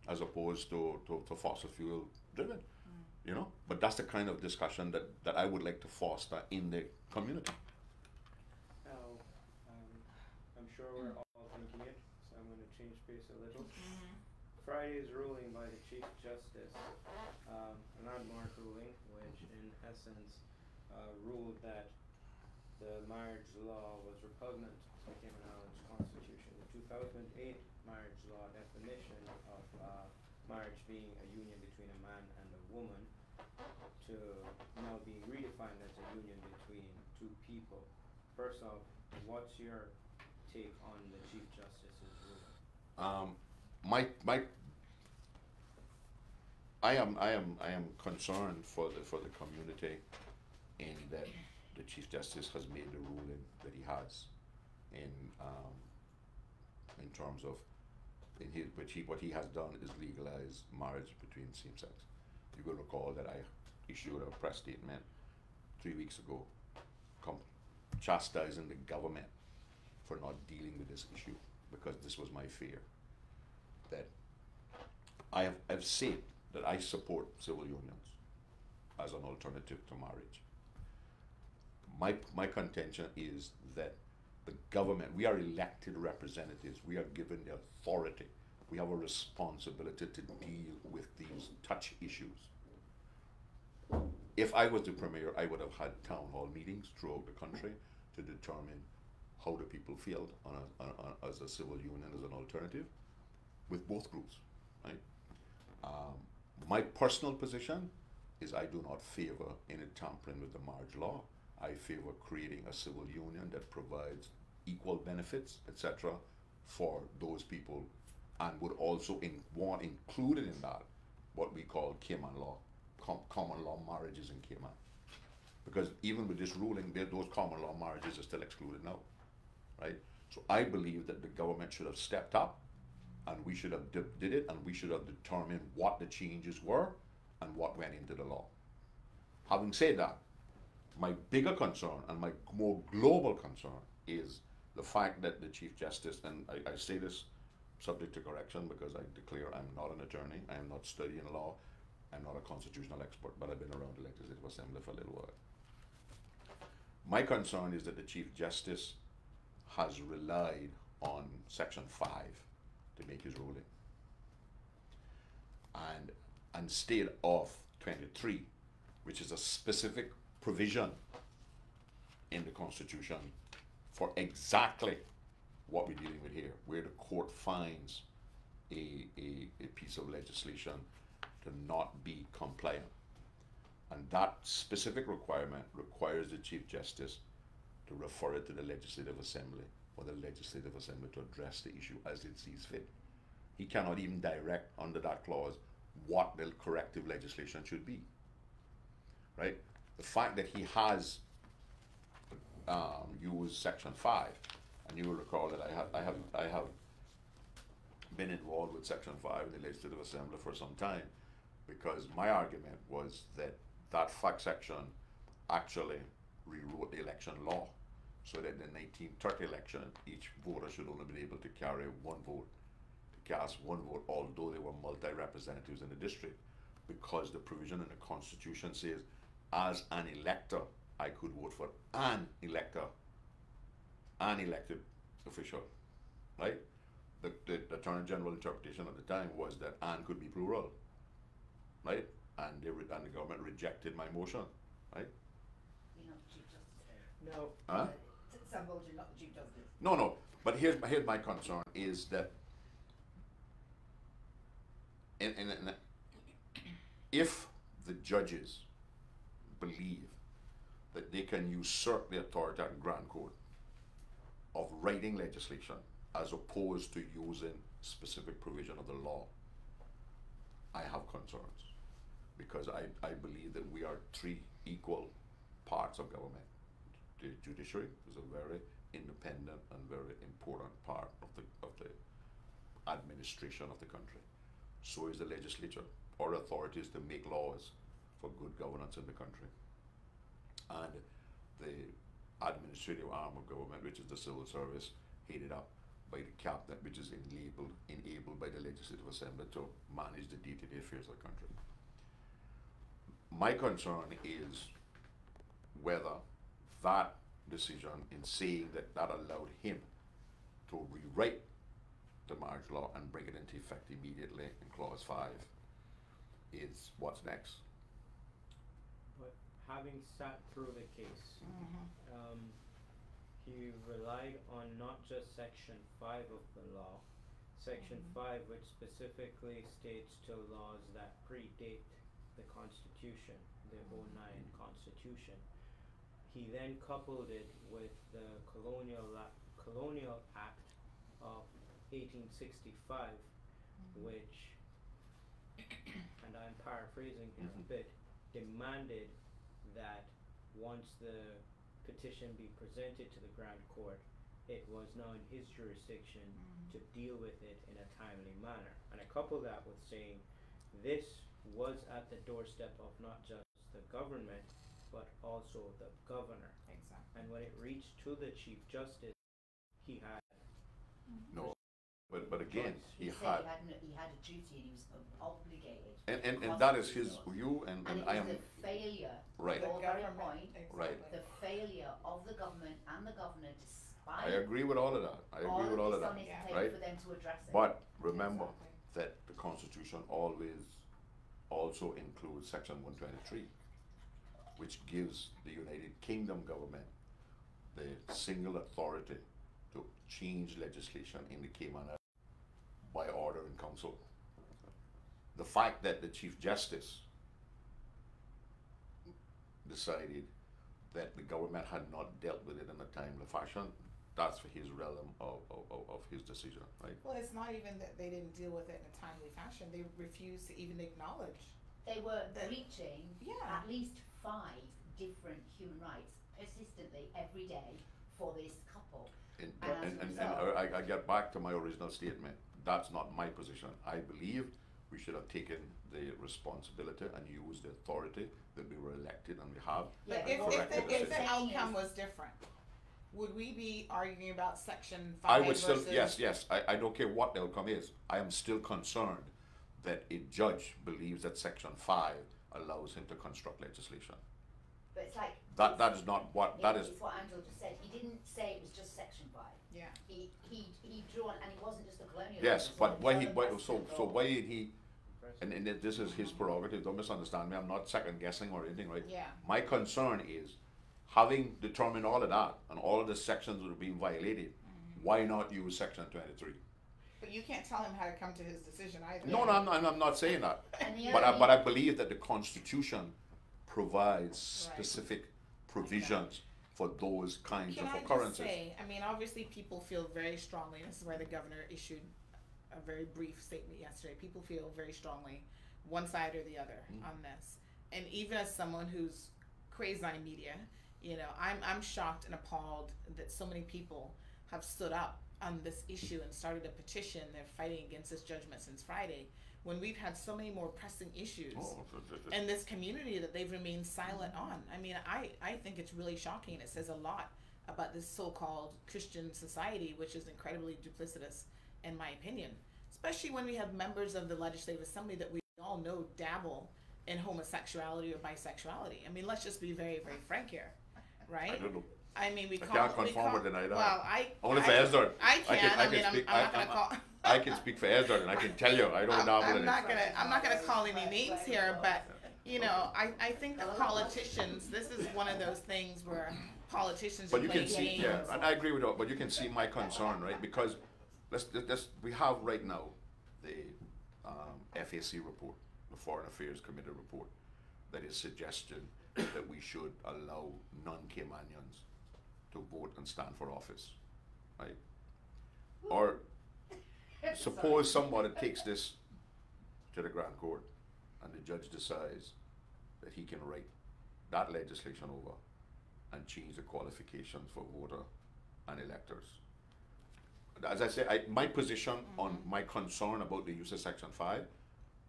as opposed to fossil fuel driven. But that's the kind of discussion that I would like to foster in the community. Now, I'm sure we're all thinking it, so I'm going to change pace a little. Friday's ruling by the Chief Justice, a landmark ruling, which in essence ruled that the marriage law was repugnant to the Cayman Islands Constitution. The 2008 marriage law definition of marriage being a union between a man and a woman to now being redefined as a union between 2 people. First off, what's your take on the Chief Justice's ruling? I am concerned for the community in that the Chief Justice has made the ruling that he has in terms of what he has done is legalize marriage between same sex. You will recall that I issued a press statement 3 weeks ago chastising the government for not dealing with this issue, because this was my fear. That I've said that I support civil unions as an alternative to marriage. My contention is that the government, we are elected representatives, we are given the authority, we have a responsibility to deal with these touch issues. If I was the premier, I would have had town hall meetings throughout the country to determine how the people feel as a civil union, as an alternative, with both groups, right? My personal position is I do not favor any tampering with the marriage law. I favor creating a civil union that provides equal benefits, etc., for those people, and would also want included in that what we call Cayman law, common law marriages in Cayman. Because even with this ruling, those common law marriages are still excluded now, right? So I believe that the government should have stepped up, and we should have did it, and we should have determined what the changes were and what went into the law. Having said that, my bigger concern and my more global concern is the fact that the Chief Justice, and I say this subject to correction because I declare I'm not an attorney, I am not studying law, I'm not a constitutional expert, but I've been around the Legislative Assembly for a little while. My concern is that the Chief Justice has relied on Section 5 to make his ruling. And instead of 23, which is a specific provision in the Constitution for exactly what we're dealing with here, where the court finds a piece of legislation to not be compliant. And that specific requirement requires the Chief Justice to refer it to the Legislative Assembly, for the Legislative Assembly to address the issue as it sees fit. He cannot even direct under that clause what the corrective legislation should be, right? The fact that he has used Section 5, and you will recall that I have been involved with Section 5 in the Legislative Assembly for some time, because my argument was that that fact section actually rewrote the election law, so that in the 1930 election, each voter should only be able to carry one vote, to cast one vote, although there were multi-representatives in the district, because the provision in the Constitution says, as an elector, I could vote for an elector, an elected official, right? The Attorney General interpretation at the time was that "and" could be plural, right? And the government rejected my motion, right? You're not the Chief Justice. No. Huh? Sam Bolger, you're not the Chief Justice. No. But here's my concern is that if the judges believe that they can usurp the authority in Grand Court of writing legislation as opposed to using specific provision of the law, I have concerns, because I believe that we are three equal parts of government. The judiciary is a very independent and very important part of the administration of the country. So is the legislature. Our authority is to make laws for good governance in the country. And the administrative arm of government, which is the civil service, headed up by the cabinet, which is enabled by the Legislative Assembly to manage the day-to-day affairs of the country. My concern is whether that decision, in saying that allowed him to rewrite the marriage law and bring it into effect immediately in Clause 5, is what's next. But having sat through the case, he relied on not just Section 5 of the law, Section 5, which specifically states to laws that predate the Constitution, the 09 Constitution. He then coupled it with the Colonial Act of 1865, which, and I'm paraphrasing here a bit, demanded that once the petition be presented to the Grand Court, it was now in his jurisdiction to deal with it in a timely manner. And I couple that with saying this was at the doorstep of not just the government, but also the governor. Exactly. And when it reached to the Chief Justice, he had No, but again, He said he had a duty and he was obligated. and that is his view, and it I was am the failure, right. your very point, Exactly. Right. the failure of the government and the governor, despite I agree with all of that. I agree with all of that. this on its Yeah. plate Right. for them to address it. But remember Exactly. that the Constitution always also includes Section 123, which gives the United Kingdom government the single authority to change legislation in the Cayman Islands by order in council. The fact that the Chief Justice decided that the government had not dealt with it in a timely fashion, that's for his realm of his decision, right? Well, it's not even that they didn't deal with it in a timely fashion. They refused to even acknowledge. They were The- breaching Yeah. at least 5 different human rights persistently every day for this couple. And And so- I get back to my original statement. That's not my position. I believe we should have taken the responsibility and used the authority that we were elected and we have. Yeah, But but what correct if the the decision. outcome was different, would we be arguing about Section 5 I would still, versus? yes, I don't care what the outcome is. I am still concerned that a judge believes that Section 5 allows him to construct legislation. But it's like. That is not what, that is, It's what Angela just said. He didn't say it was just Section 5. Yeah. He drew on, and it wasn't just the colonial. yes, laws, but it why was he, other why, precedent so laws. why did he, and this is his prerogative, don't misunderstand me, I'm not second guessing or anything, right? Yeah. My concern is, having determined all of that, and all of the sections that are being violated, why not use Section 23? But you can't tell him how to come to his decision either. No, I'm not saying that. And the But only- I believe that the Constitution provides Right. specific provisions for those kinds Can of I just occurrences. say, I mean, obviously people feel very strongly, and this is why the governor issued a very brief statement yesterday. People feel very strongly, one side or the other, on this. And even as someone who's quasi-media, you know, I'm shocked and appalled that so many people have stood up on this issue and started a petition. They're fighting against this judgment since Friday, when we've had so many more pressing issues Oh, in this community that they've remained silent on. I mean, I think it's really shocking. It says a lot about this so-called Christian society, which is incredibly duplicitous, in my opinion. Especially when we have members of the Legislative Assembly that we all know dabble in homosexuality or bisexuality. I mean, let's just be very, very frank here, right? I don't know. I mean, we I call. can't we confirm call, or deny that. Well, Only for Ezzard. I can. I mean, speak. I'm not gonna call. I can speak for Ezzard, and I can tell you, I don't dabble in it. I'm not gonna call any names here, but you know, I think that politicians, this is one of those things where politicians are But you playing can see, games. yeah, and I agree with that. But you can see my concern, right? Because let's we have right now the FAC report, the Foreign Affairs Committee report, that is suggesting that we should allow non-Caymanians to vote and stand for office, right? Or suppose somebody takes this to the Grand Court and the judge decides that he can write that legislation over and change the qualifications for voter and electors. As I say, my position on my concern about the use of Section 5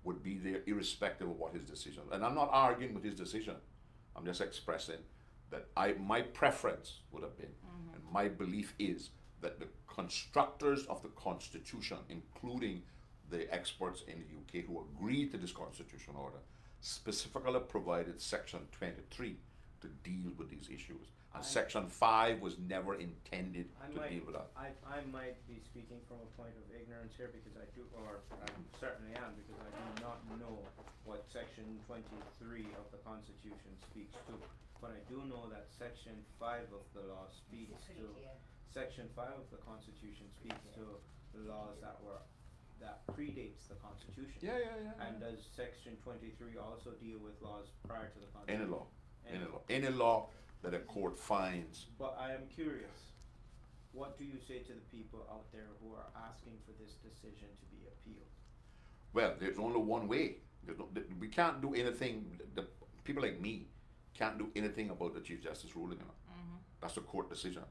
would be there irrespective of what his decision. And I'm not arguing with his decision. I'm just expressing that my preference would have been, and my belief is, that the constructors of the Constitution, including the experts in the UK who agreed to this constitutional order, specifically provided Section 23 to deal with these issues. And Section 5 was never intended to deal with that. I might be speaking from a point of ignorance here because I do, or I certainly am, because I do not know what Section 23 of the Constitution speaks to. But I do know that Section 5 of the law speaks to, Section 5 of the Constitution speaks to the laws that predates the Constitution. Yeah. And does Section 23 also deal with laws prior to the Constitution? Any law that a court finds. But I am curious, what do you say to the people out there who are asking for this decision to be appealed? Well, there's only one way. We can't do anything. The people like me can't do anything about the Chief Justice ruling. You know? That's a court decision.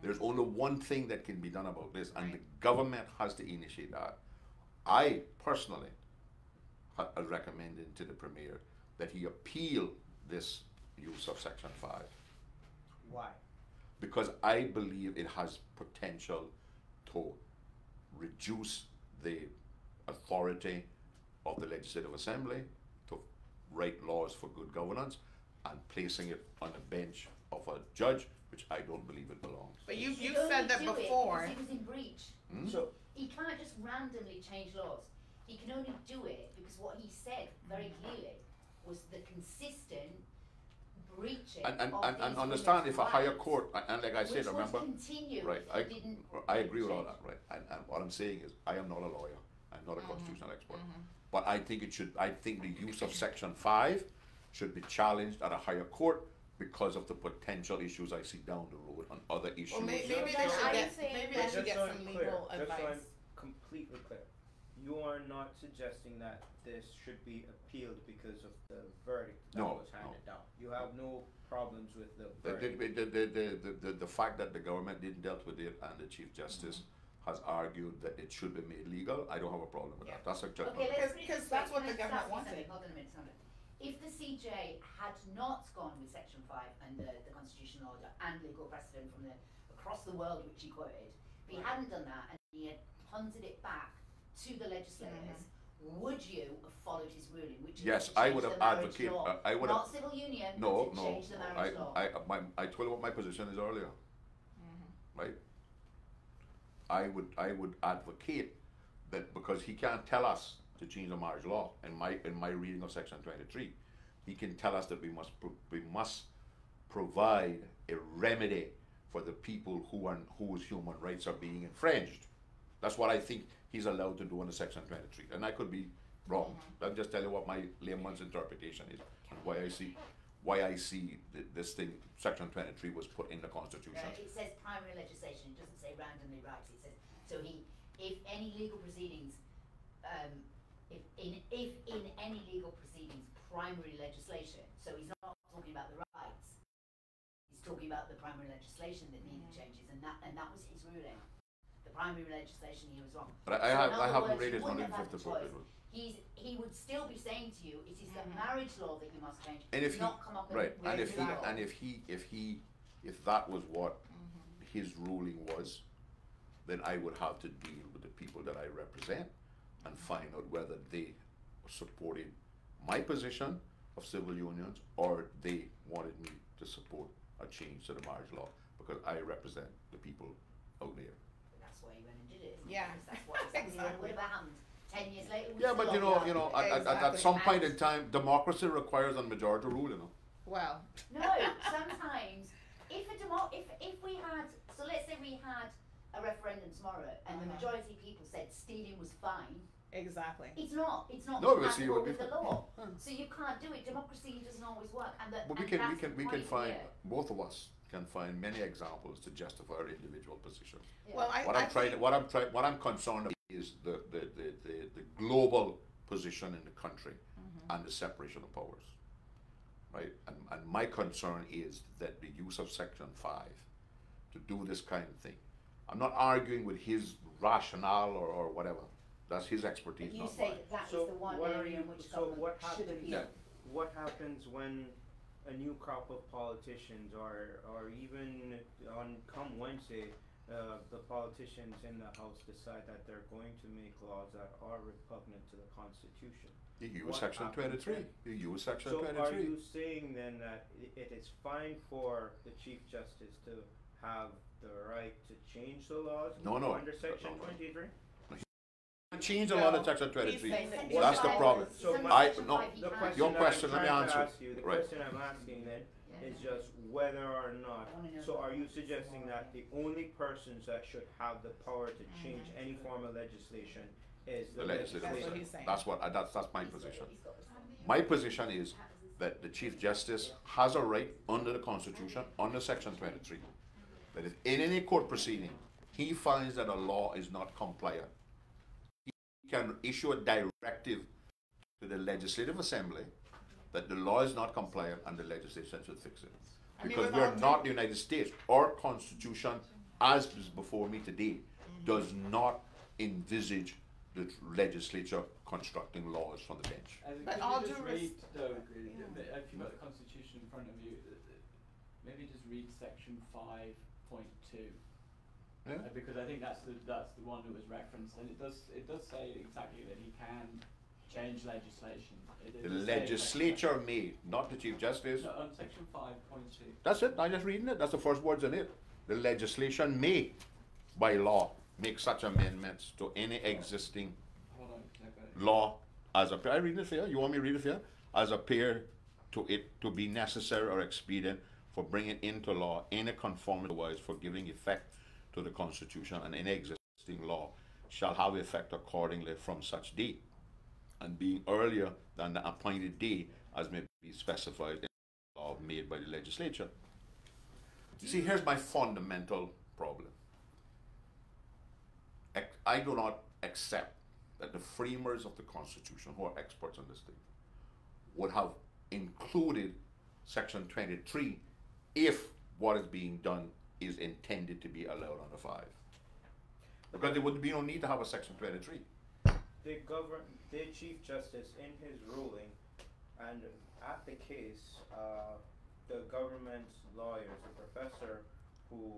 There's only one thing that can be done about this, and the government has to initiate that. I personally are recommending to the Premier that he appeal this use of Section 5. Why? Because I believe it has potential to reduce the authority of the Legislative Assembly to write laws for good governance and placing it on the bench of a judge, which I don't believe it belongs. But you He said that only do it before. because he was in breach. So He can't just randomly change laws. He can only do it because what he said very clearly was the consistent breaching And of these understand, if a women's higher rights, court, and like I said, which remember, would continue right, if he didn't I agree with all change. that, right, and what I'm saying is, I am not a lawyer, I'm not a constitutional expert, but I think the use of Section 5 should be challenged at a higher court because of the potential issues I see down the road on other issues. Well, maybe So they then should I'm get saying maybe that- they should get so some I'm legal clear, just so I'm advice. completely clear, you are not suggesting that this should be appealed because of the verdict that No, was handed down. You have no problems with the verdict. The fact that the government didn't deal with it and the Chief Justice has argued that it should be made legal, I don't have a problem with that. That's a judgment. Okay, let's put it Because this that's way. what Can the I just government ask you wanted. something? Hold on a minute, hold on. If the CJ had not gone with Section 5 and the constitutional order and legal precedent from across the world, which he quoted, if he hadn't done that and he had punted it back to the legislators, would you have followed his ruling, which is Yes, to I change would the have marriage advocated, law, I would not have, civil union, no, but to no, change the marriage law. I told you what my position is earlier, right? I would advocate that because he can't tell us to change the marriage law, in my reading of section 23, he can tell us that we must provide a remedy for the people whose human rights are being infringed. That's what I think he's allowed to do under section 23, and I could be wrong. I'll just tell you what my layman's interpretation is, and why I see this thing, section 23 was put in the Constitution. It says primary legislation, it doesn't say randomly rights, it says, so if any legal proceedings, if in any legal proceedings, primary legislation, so he's not talking about the rights, he's talking about the primary legislation that needed changes, and that was his ruling. The primary legislation, he was wrong. But So in I other haven't words, read you his wouldn't have had the 154 choice. paper. He would still be saying to you, it is the marriage law that you must change, And if he, not come up with right, with and a if new he, law. if that was what his ruling was, then I would have to deal with the people that I represent and find out whether they supported my position of civil unions or they wanted me to support a change to the marriage law, because I represent the people out there. But that's why he went and did it, isn't Yeah. it? Because that's what Exactly. would have happened 10 years later. we'd Yeah, still but you not be know, arguing. at some Exactly. point in time, democracy requires a majority rule, you know. Well, No, sometimes if we had, so let's say we had a referendum tomorrow and the majority of people said stealing was fine. exactly. It's not No, but see, it compatible would be with the fine. law. So you can't do it. Democracy doesn't always work. And But we and that's can the point find, here. both of us can find many examples to justify our individual positions. Yeah. Well, What I'm concerned about is the global position in the country and the separation of powers, right? And my concern is that the use of Section 5 to do this kind of thing. I'm not arguing with his rationale or whatever. That's his expertise, But you not say mine. that is So the one what are area you- in which so government what should happens- appeal. Yeah. What happens when a new crop of politicians or even on come Wednesday, the politicians in the House decide that they're going to make laws that are repugnant to the Constitution? You use What Section happens 23. then? You use Section So 23. are you saying then that it is fine for the Chief Justice to have the right to change the laws No, under Section no. 23? Change a lot of No, Section he's 23. saying that Section That's the 5 problem. So Section my- 5 no, he The can't. question Your that question, I'm let me trying to answer. ask you, the Right. question I'm asking then Yeah. is just whether or not, I wanna know so the are you difference. suggesting that the only persons that should have the power to change any form of legislation is The the legislature. That's what legislature? he's saying. That's my position. He's got responsibility. My position is that the Chief Justice has a right under the Constitution, under Section 23, that if in any court proceeding he finds that a law is not compliant, he can issue a directive to the Legislative Assembly that the law is not compliant and the legislation should fix it. I mean, Because with we are all not the United States. Our Constitution, as is before me today, does not envisage the legislature constructing laws from the bench. But Could all you just due read, though, yeah. if you've got the Constitution in front of you, maybe just read section 5.2. Yeah? Because I think that's the one that was referenced, and it does say exactly that he can change legislation. It The does say legislature may, not the Chief Justice. No, on section 5.2. That's it, I'm just reading it, that's the first words in it. The legislation may, by law, make such amendments to any existing Hold on, I've got it. law as appear, I read it for you, you want me to read it for you? As appear to it to be necessary or expedient for bringing into law any conformity otherwise for giving effect to the Constitution, and any existing law shall have effect accordingly from such date, and being earlier than the appointed day as may be specified in the law made by the legislature. You see, here's my fundamental problem. I do not accept that the framers of the Constitution, who are experts on this thing, would have included Section 23 if what is being done is intended to be allowed under 5. Because there would be no need to have a Section 23. The Chief Justice in his ruling, and at the case, the government's lawyers, the professor who,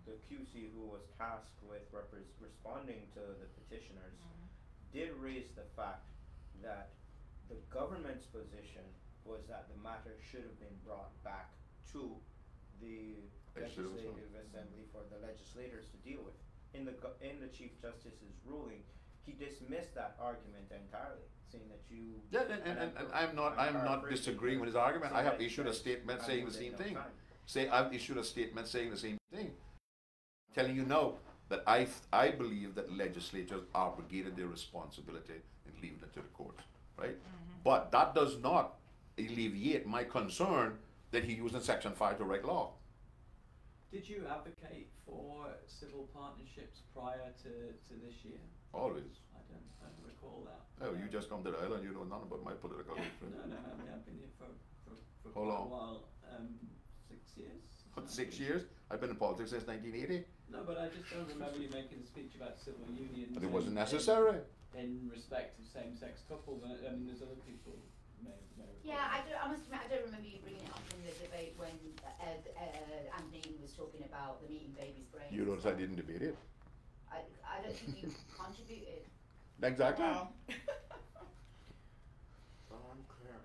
the QC who was tasked with responding to the petitioners, did raise the fact that the government's position was that the matter should have been brought back to the Legislative legislative assembly for the legislators to deal with. In the Chief Justice's ruling, he dismissed that argument entirely, saying that you. Yeah, and I'm not disagreeing with his argument. I have issued a statement saying the same thing. I've issued a statement saying the same thing. Telling you now that I believe that legislatures abrogated their responsibility in leaving it to the courts, right? But that does not alleviate my concern that he used in Section 5 to write law. Did you advocate for civil partnerships prior to this year? Always. I don't recall that. Oh, you just come to the island, you know nothing about my political history. No, I mean, I've been here for How quite long? a while. 6 years. What, 6 years? I've been in politics since 1980. No, but I just don't remember you making a speech about civil unions. But it wasn't in- necessary. In respect of same-sex couples, and I mean, there's other people may recall. Yeah, I must admit, I don't remember you bringing it up in the debate when Anthony was talking about the meat and baby's brains. You notice I didn't debate it. I don't think you contributed. Exactly. Wow. Unclear.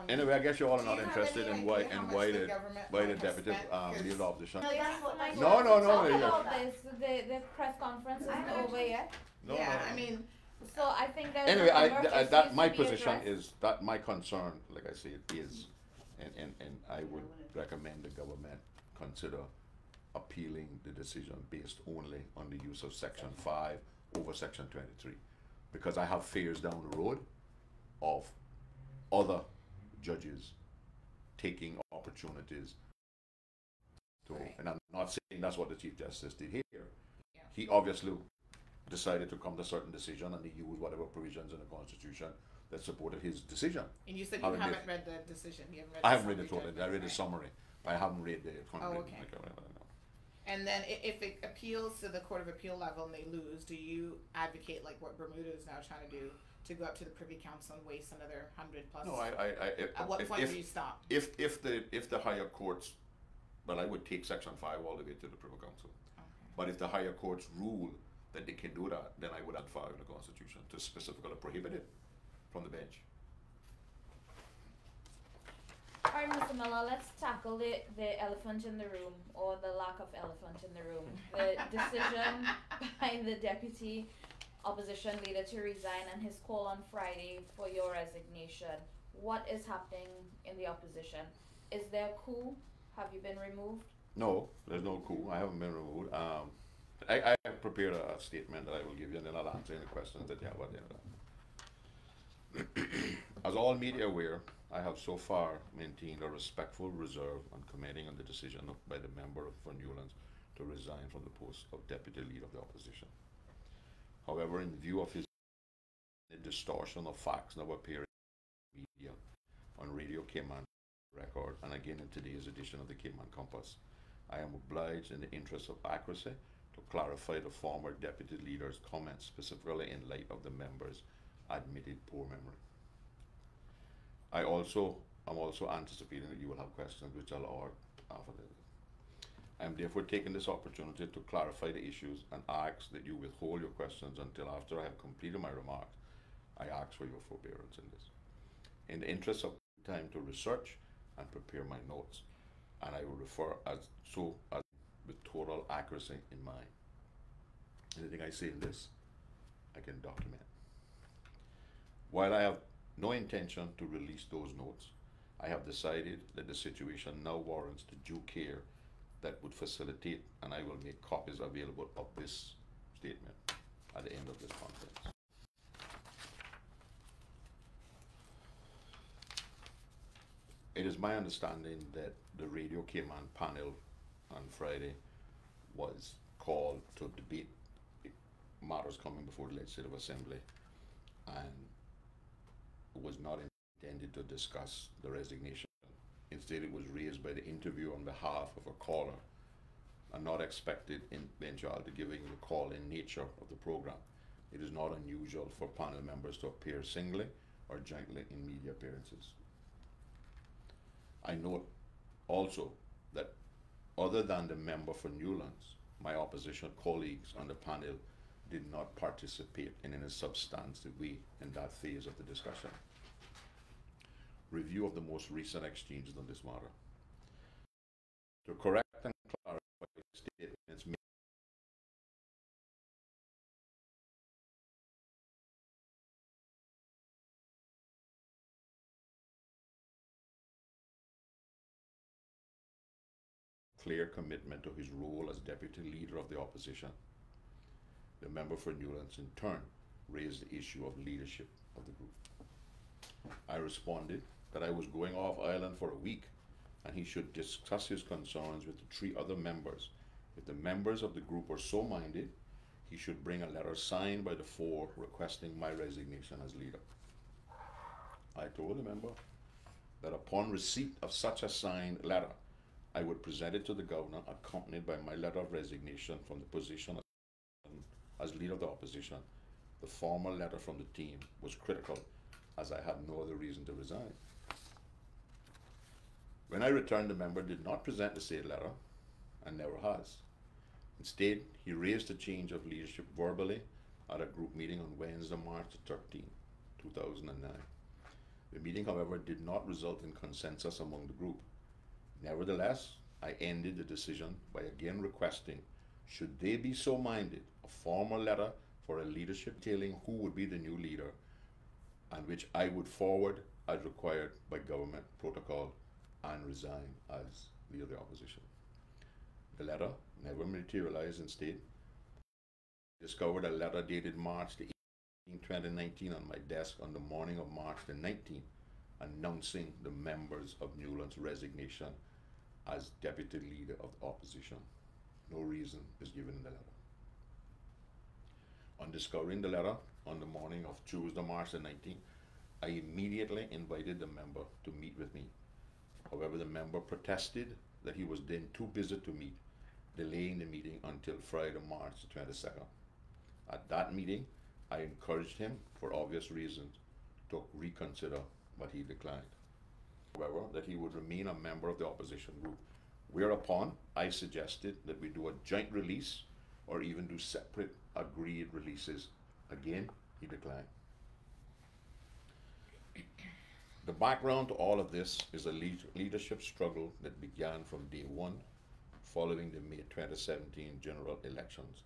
Anyway, I guess you all are Do not you have interested any in why idea how much the government the might have deputy spent? 'Cause- leader of the opposition. No, that's what my No, no, no, Talk yeah. about this. The press conference isn't over yet. No, yeah, no. I mean, So I think there's Anyway, a number of issues that my to be position addressed. is that my concern, like I said, is, and I would recommend the government consider appealing the decision based only on the use of Section 5 over Section 23, because I have fears down the road of other judges taking opportunities to, Right. and I'm not saying that's what the Chief Justice did here. Yeah. He obviously decided to come to a certain decision, and he used whatever provisions in the Constitution that supported his decision. and you said you Haven't haven't read- read the decision. You haven't read. I the haven't read the summary total, I read the judgment, summary, but I haven't read the. Okay. And then if it appeals to the Court of Appeal level and they lose, do you advocate like what Bermuda is now trying to do to go up to the Privy Council and waste another 100 plus? No, At what point do you stop? if the higher courts, well, I would take Section 5 all the way to the Privy Council. Okay. But if the higher courts rule that they can do that, then I would add 5 in the Constitution to specifically prohibit it from the bench. Alright, Mr. Miller, let's tackle the elephant in the room, or the lack of elephant in the room. The decision by the deputy opposition leader to resign and his call on Friday for your resignation. What is happening in the opposition? Is there a coup? Have you been removed? No, there's no coup. I haven't been removed. I have prepared a statement that I will give you, and then I'll answer any questions that you have at the end of that. As all media aware, I have so far maintained a respectful reserve on commenting on the decision by the member for Newlands to resign from the post of deputy leader of the opposition. However, in view of his distortion of facts now appearing in media, on Radio Cayman record, and again in today's edition of the Cayman Compass, I am obliged in the interest of accuracy to clarify the former deputy leader's comments, specifically in light of the member's admitted poor memory. I'm also anticipating that you will have questions which I'll ask after this. I am therefore taking this opportunity to clarify the issues and ask that you withhold your questions until after I have completed my remarks. I ask for your forbearance in this. In the interest of time to research and prepare my notes, and I will refer as with total accuracy in mind. Anything I say in this, I can document. While I have no intention to release those notes, I have decided that the situation now warrants the due care that would facilitate, and I will make copies available of this statement at the end of this conference. It is my understanding that the Radio Cayman panel on Friday was called to debate matters coming before the Legislative Assembly, and was not intended to discuss the resignation. Instead, it was raised by the interviewer on behalf of a caller, and not expected in eventuality giving the call-in nature of the program. It is not unusual for panel members to appear singly or jointly in media appearances. I note also that other than the member for Newlands, my opposition colleagues on the panel did not participate in any substantive way in that phase of the discussion. Review of the most recent exchanges on this matter. To correct and clarify statements made clear commitment to his role as deputy leader of the opposition. The member for Newlands in turn raised the issue of leadership of the group. I responded that I was going off island for a week and he should discuss his concerns with the 3 other members. If the members of the group were so minded, he should bring a letter signed by the 4 requesting my resignation as leader. I told the member that upon receipt of such a signed letter, I would present it to the governor accompanied by my letter of resignation from the position as leader of the opposition. The formal letter from the team was critical as I had no other reason to resign. When I returned, the member did not present the said letter and never has. Instead, he raised a change of leadership verbally at a group meeting on Wednesday, March 13, 2009. The meeting, however, did not result in consensus among the group. Nevertheless, I ended the decision by again requesting, should they be so minded, a formal letter for a leadership telling who would be the new leader and which I would forward as required by government protocol and resign as leader of the opposition. The letter never materialized. Instead, I discovered a letter dated March the 18th, 2019 on my desk on the morning of March the 19th, announcing the members of Newlands' resignation as deputy leader of the opposition. No reason is given in the letter. On discovering the letter on the morning of Tuesday, March the 19th, I immediately invited the member to meet with me. However, the member protested that he was then too busy to meet, delaying the meeting until Friday, March the 22nd. At that meeting, I encouraged him, for obvious reasons, to reconsider, but he declined. However, that he would remain a member of the opposition group, whereupon I suggested that we do a joint release or even do separate agreed releases. Again, he declined. The background to all of this is a leadership struggle that began from day one following the May 2017 general elections,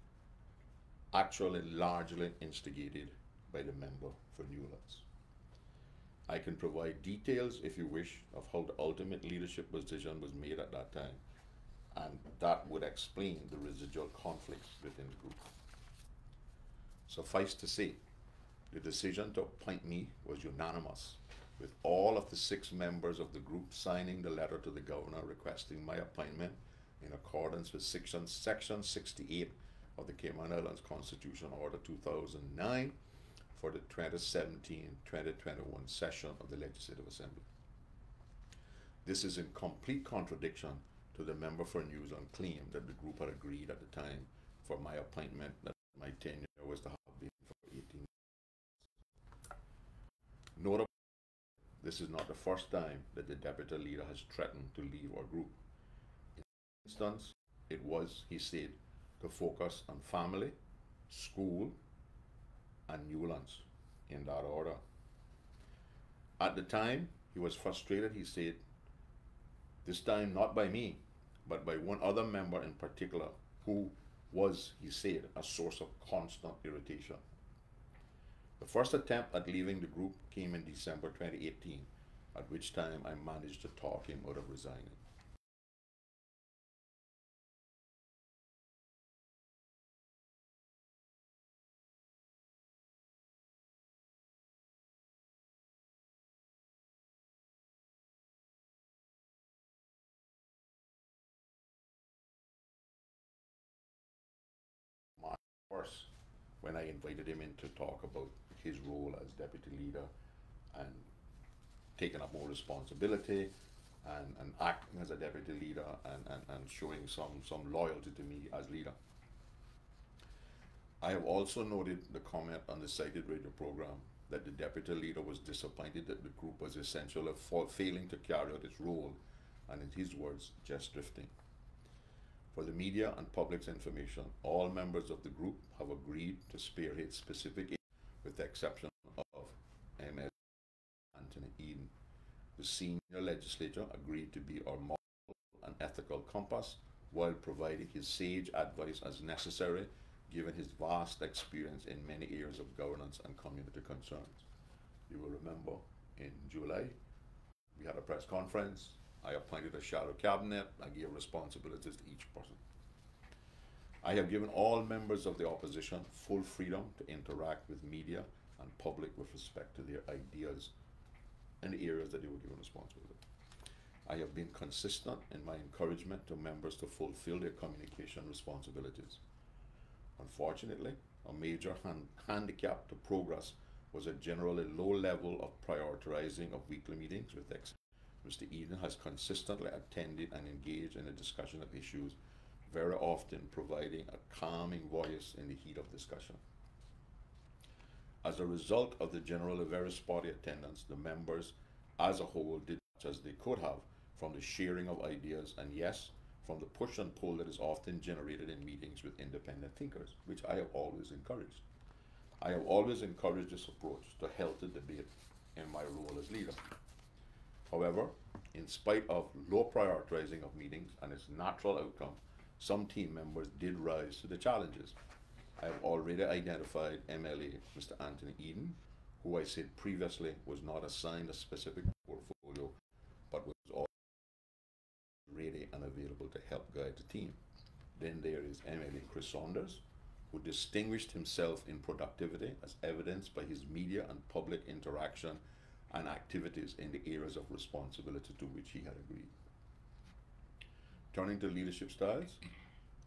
actually largely instigated by the member for Newlands. I can provide details, if you wish, of how the ultimate leadership decision was made at that time, and that would explain the residual conflicts within the group. Suffice to say, the decision to appoint me was unanimous, with all of the 6 members of the group signing the letter to the governor requesting my appointment in accordance with section 68 of the Cayman Islands Constitution Order 2009 for the 2017-2021 session of the Legislative Assembly. This is in complete contradiction to the member for Newlands' claim that the group had agreed at the time for my appointment that my tenure was to have been for 18 months. Notably, this is not the first time that the deputy leader has threatened to leave our group. In this instance, it was, he said, to focus on family, school, and Newlands, in that order. At the time, he was frustrated, he said, this time not by me, but by one other member in particular, who was, he said, a source of constant irritation. The first attempt at leaving the group came in December 2018, at which time I managed to talk him out of resigning. March 1st, when I invited him in to talk about his role as deputy leader and taking up more responsibility and acting as a deputy leader and showing some loyalty to me as leader. I have also noted the comment on the cited radio program that the deputy leader was disappointed that the group was essentially failing to carry out its role and, in his words, just drifting. For the media and public's information, all members of the group have agreed to spearhead specific issues, with the exception of MS Anthony Eden. The senior legislator agreed to be our moral and ethical compass while providing his sage advice as necessary, given his vast experience in many areas of governance and community concerns. You will remember in July, we had a press conference. I appointed a shadow cabinet. I gave responsibilities to each person. I have given all members of the opposition full freedom to interact with media and public with respect to their ideas and the areas that they were given responsibility. I have been consistent in my encouragement to members to fulfill their communication responsibilities. Unfortunately, a major handicap to progress was a generally low level of prioritizing of weekly meetings with Mr. Eden has consistently attended and engaged in a discussion of issues, very often providing a calming voice in the heat of discussion. As a result of the generally very spotty attendance, the members as a whole did much as they could have from the sharing of ideas and, yes, from the push and pull that is often generated in meetings with independent thinkers, which I have always encouraged. I have always encouraged this approach to healthy debate in my role as leader. However, in spite of low prioritizing of meetings and its natural outcome, some team members did rise to the challenges. I have already identified MLA Mr. Anthony Eden, who I said previously was not assigned a specific portfolio, but was always ready and available to help guide the team. Then there is MLA Chris Saunders, who distinguished himself in productivity as evidenced by his media and public interaction and activities in the areas of responsibility to which he had agreed. Turning to leadership styles,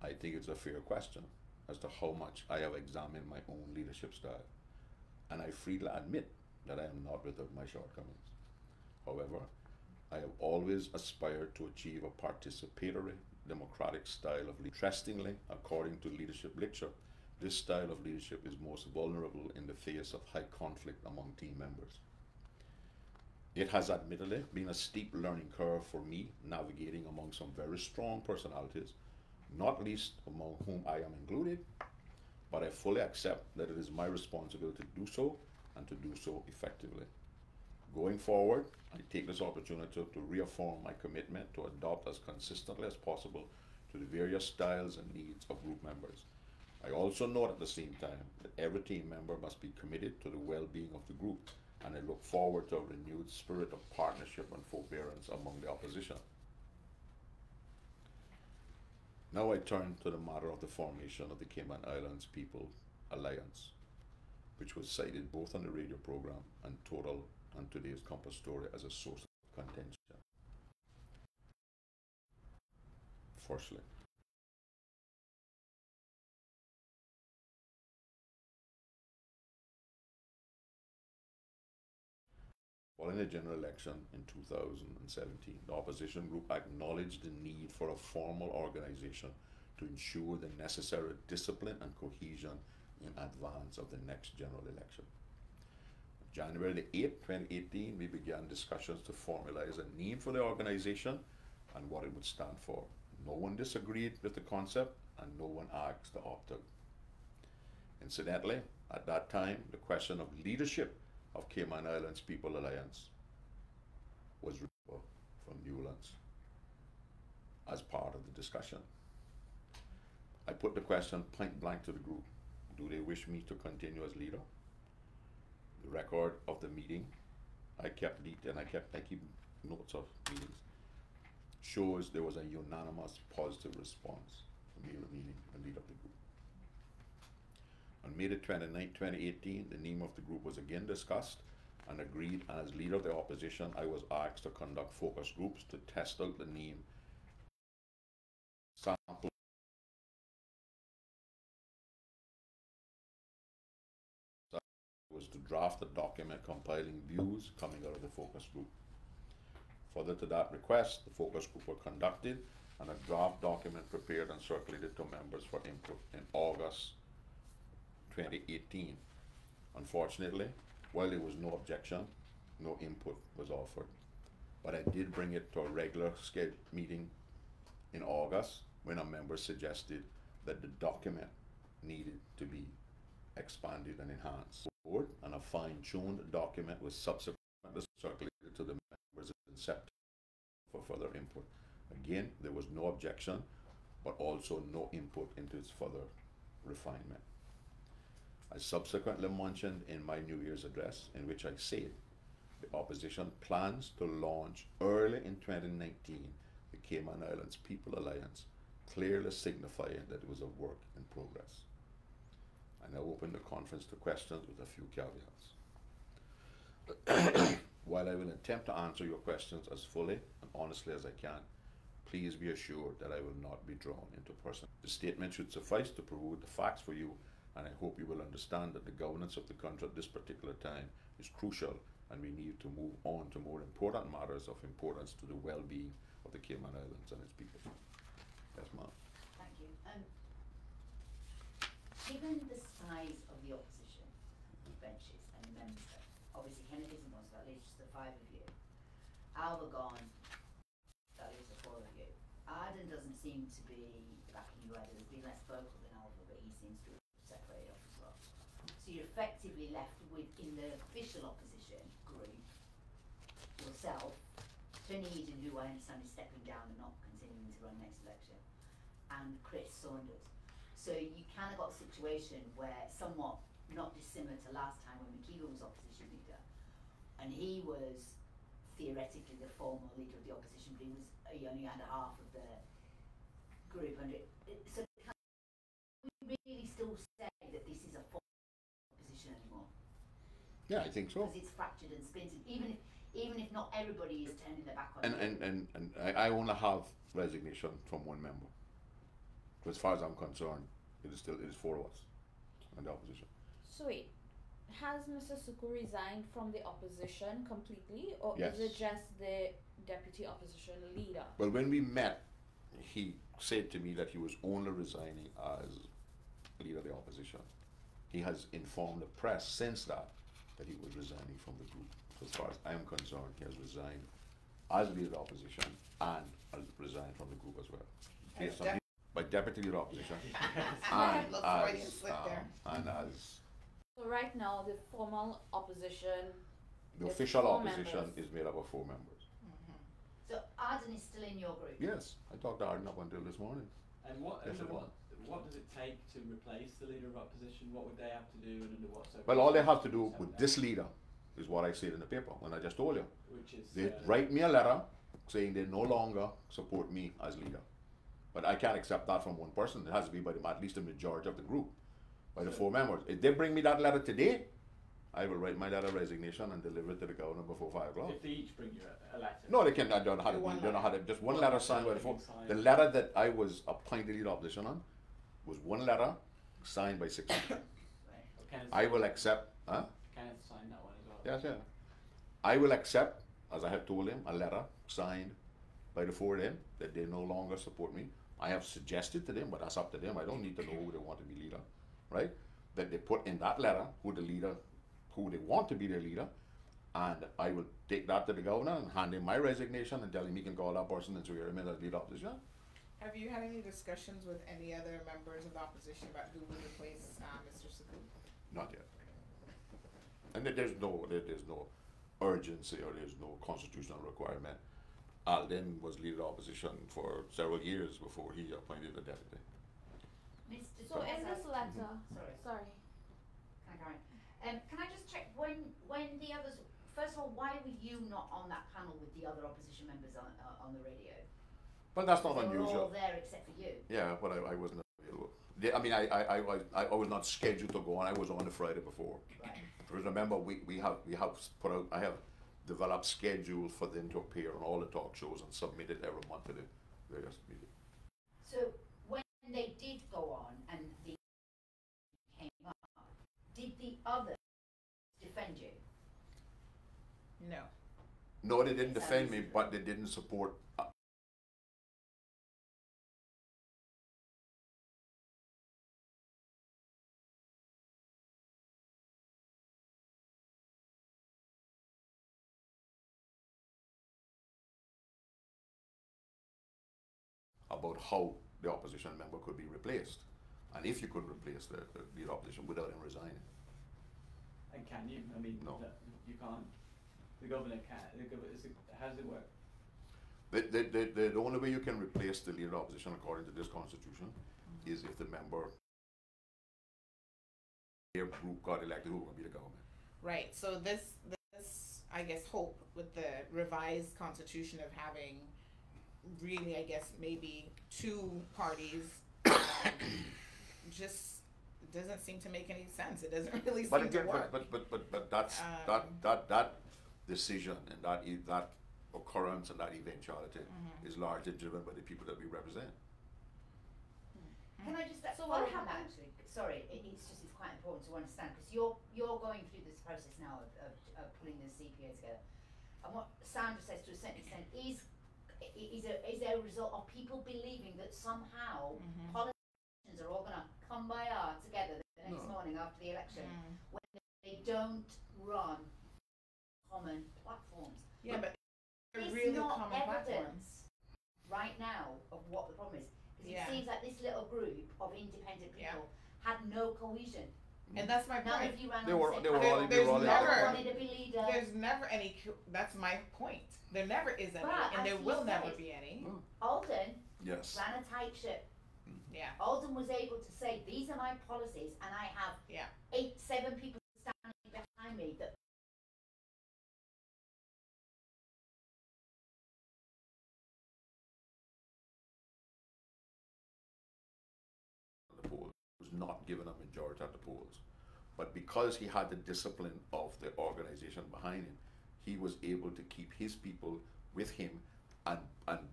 I think it's a fair question as to how much I have examined my own leadership style, and I freely admit that I am not without my shortcomings. However, I have always aspired to achieve a participatory, democratic style of leadership. Interestingly, according to Leadership Lecture, this style of leadership is most vulnerable in the face of high conflict among team members. It has admittedly been a steep learning curve for me, navigating among some very strong personalities, not least among whom I am included, but I fully accept that it is my responsibility to do so and to do so effectively. Going forward, I take this opportunity to reaffirm my commitment to adopt as consistently as possible to the various styles and needs of group members. I also note at the same time that every team member must be committed to the well-being of the group, and I look forward to a renewed spirit of partnership and forbearance among the opposition. Now I turn to the matter of the formation of the Cayman Islands People Alliance, which was cited both on the radio program and today's Compass story as a source of contention. Firstly, following the general election in 2017, the opposition group acknowledged the need for a formal organization to ensure the necessary discipline and cohesion in advance of the next general election. On January the 8th, 2018, we began discussions to formalize a name for the organization and what it would stand for. No one disagreed with the concept and no one asked to opt out. Incidentally, at that time, the question of leadership of Cayman Islands People Alliance was removed from Newlands as part of the discussion. I put the question point blank to the group. Do they wish me to continue as leader? The record of the meeting I keep notes of meetings, shows there was a unanimous positive response from the meeting and leader of the group. On May the 29th, 2018, the name of the group was again discussed and agreed, and as leader of the opposition, I was asked to conduct focus groups to test out the name. Sample was to draft a document compiling views coming out of the focus group. Further to that request, the focus group were conducted and a draft document prepared and circulated to members for input in August 2018. Unfortunately, while there was no objection, no input was offered. But I did bring it to a regular scheduled meeting in August when a member suggested that the document needed to be expanded and enhanced. And a fine-tuned document was subsequently circulated to the members in September for further input. Again, there was no objection, but also no input into its further refinement. I subsequently mentioned in my New Year's address, in which I said the opposition plans to launch early in 2019 the Cayman Islands People Alliance, clearly signifying that it was a work in progress. I now open the conference to questions with a few caveats. While I will attempt to answer your questions as fully and honestly as I can, please be assured that I will not be drawn into personal. The statement should suffice to prove the facts for you, and I hope you will understand that the governance of the country at this particular time is crucial, and we need to move on to more important matters of importance to the well-being of the Cayman Islands and its people. Yes, ma'am. Thank you. Given the size of the opposition benches and the members, obviously Kenneth isn't one, so that leaves just the five of you. Alva gone, that leaves the four of you. Arden doesn't seem to be backing you either. He's been less vocal than Alva, but he seems to have separated off as well. So you're effectively left with, in the official opposition group, yourself, Tony Eden, who I understand is stepping down and not continuing to run next election, and Chris Saunders. So you kind of got a situation where, somewhat not dissimilar to last time when McKeever was opposition leader, and he was theoretically the formal leader of the opposition, but he only had half of the group under it. So can we really still say that this is a formal opposition anymore? Yeah, I think so. Because it's fractured and splintered, even if not everybody is turning their back on it. And I only have resignation from one member. So as far as I'm concerned, it is four of us in the opposition. So wait, has Mr. Sukoo resigned from the opposition completely, or Yes. is it just the deputy opposition leader? Well, when we met, he said to me that he was only resigning as leader of the opposition. He has informed the press since that he was resigning from the group. So as far as I'm concerned, he has resigned as leader of the opposition and has resigned from the group as well. Based on by deputy leader of opposition and as So right now, the formal opposition, the It's official four opposition members. is made up of 4 members. So Arden is still in your group? Yes, I talked to Arden up until this morning. And what Yes, under I what does it take to replace the leader of opposition? What would they have to do, and under what circumstances? Well, all they have to do Have with they? this leader is what I said in the paper when I just told you. Which is They write me a letter saying they no longer support me as leader. But I can't accept that from one person. It has to be by at least the majority of the group, by the 4 members. If they bring me that letter today, I will write my letter of resignation and deliver it to the governor before 5 o'clock. if they each bring you a letter. No, they can't. I don't know how to. One They don't know how to. Just one letter signed by the 4. Signed. The letter that I was appointed leader of opposition on was one letter signed by 6 people. Right. Kenneth, I will accept. Huh? Kenneth signed that one as well. Yes, yeah. I will accept, as I have told him, a letter signed by the 4 of them that they no longer support me. I have suggested to them, but that's up to them. I don't need to know who they want to be leader, right? That they put in that letter who they want to be their leader, and I will take that to the governor and hand him my resignation and tell him he can call that person and swear him in as leader of opposition. Have you had any discussions with any other members of the opposition about who will replace Mr. Sukoo? Not yet. And there's no urgency or there's no constitutional requirement. Alden was leader of opposition for several years before he appointed a deputy. Mr. So in this letter, Sorry. sorry. Can I carry on? Can I just check, when the others, first of all, why were you not on that panel with the other opposition members on the radio? But that's not They were all unusual. there except for you. Yeah, but I wasn't available. I was not scheduled to go on. I was on the Friday before. Right. Because remember, I have developed schedules for them to appear on all the talk shows and submitted every month to the various meetings. So when they did go on and the came up, did the others defend you? No. No, they didn't defend me, but they didn't support. About how the opposition member could be replaced. And if you could replace the leader opposition without him resigning. And can you? I mean, No. You can't. The governor can. How does it work? The only way you can replace the leader of opposition according to this constitution is if the member, their group got elected, who will be the government. Right. So this I guess hope with the revised constitution of having really, I guess, maybe two parties just doesn't seem to make any sense. It doesn't really seem But again, to work. but that's that decision and that occurrence and that eventuality is largely driven by the people that we represent. Can I just So follow what from that happened? actually? Sorry, it's quite important to understand because you're going through this process now of putting the CPA together, and what Sandra says to a certain extent is a result of people believing that somehow politicians are all going to come by together the next morning after the election when they don't run common platforms. Yeah, but they're It's really not common evidence platforms. right now of what the problem is. Because Yeah. it seems like this little group of independent people had no cohesion. And that's my None point. of you ran They on were- the same they were platform. all- they were all None never- wanted to be leader. There's never any. That's my point. There never is any, But and there as will you never said- be any. Alden Yes. ran a tight ship. Yeah. Alden was able to say, these are my policies, and I have Yeah. 7 people standing behind me that The polls was not given a majority at the polls, but because he had the discipline of the organization behind him, he was able to keep his people with him and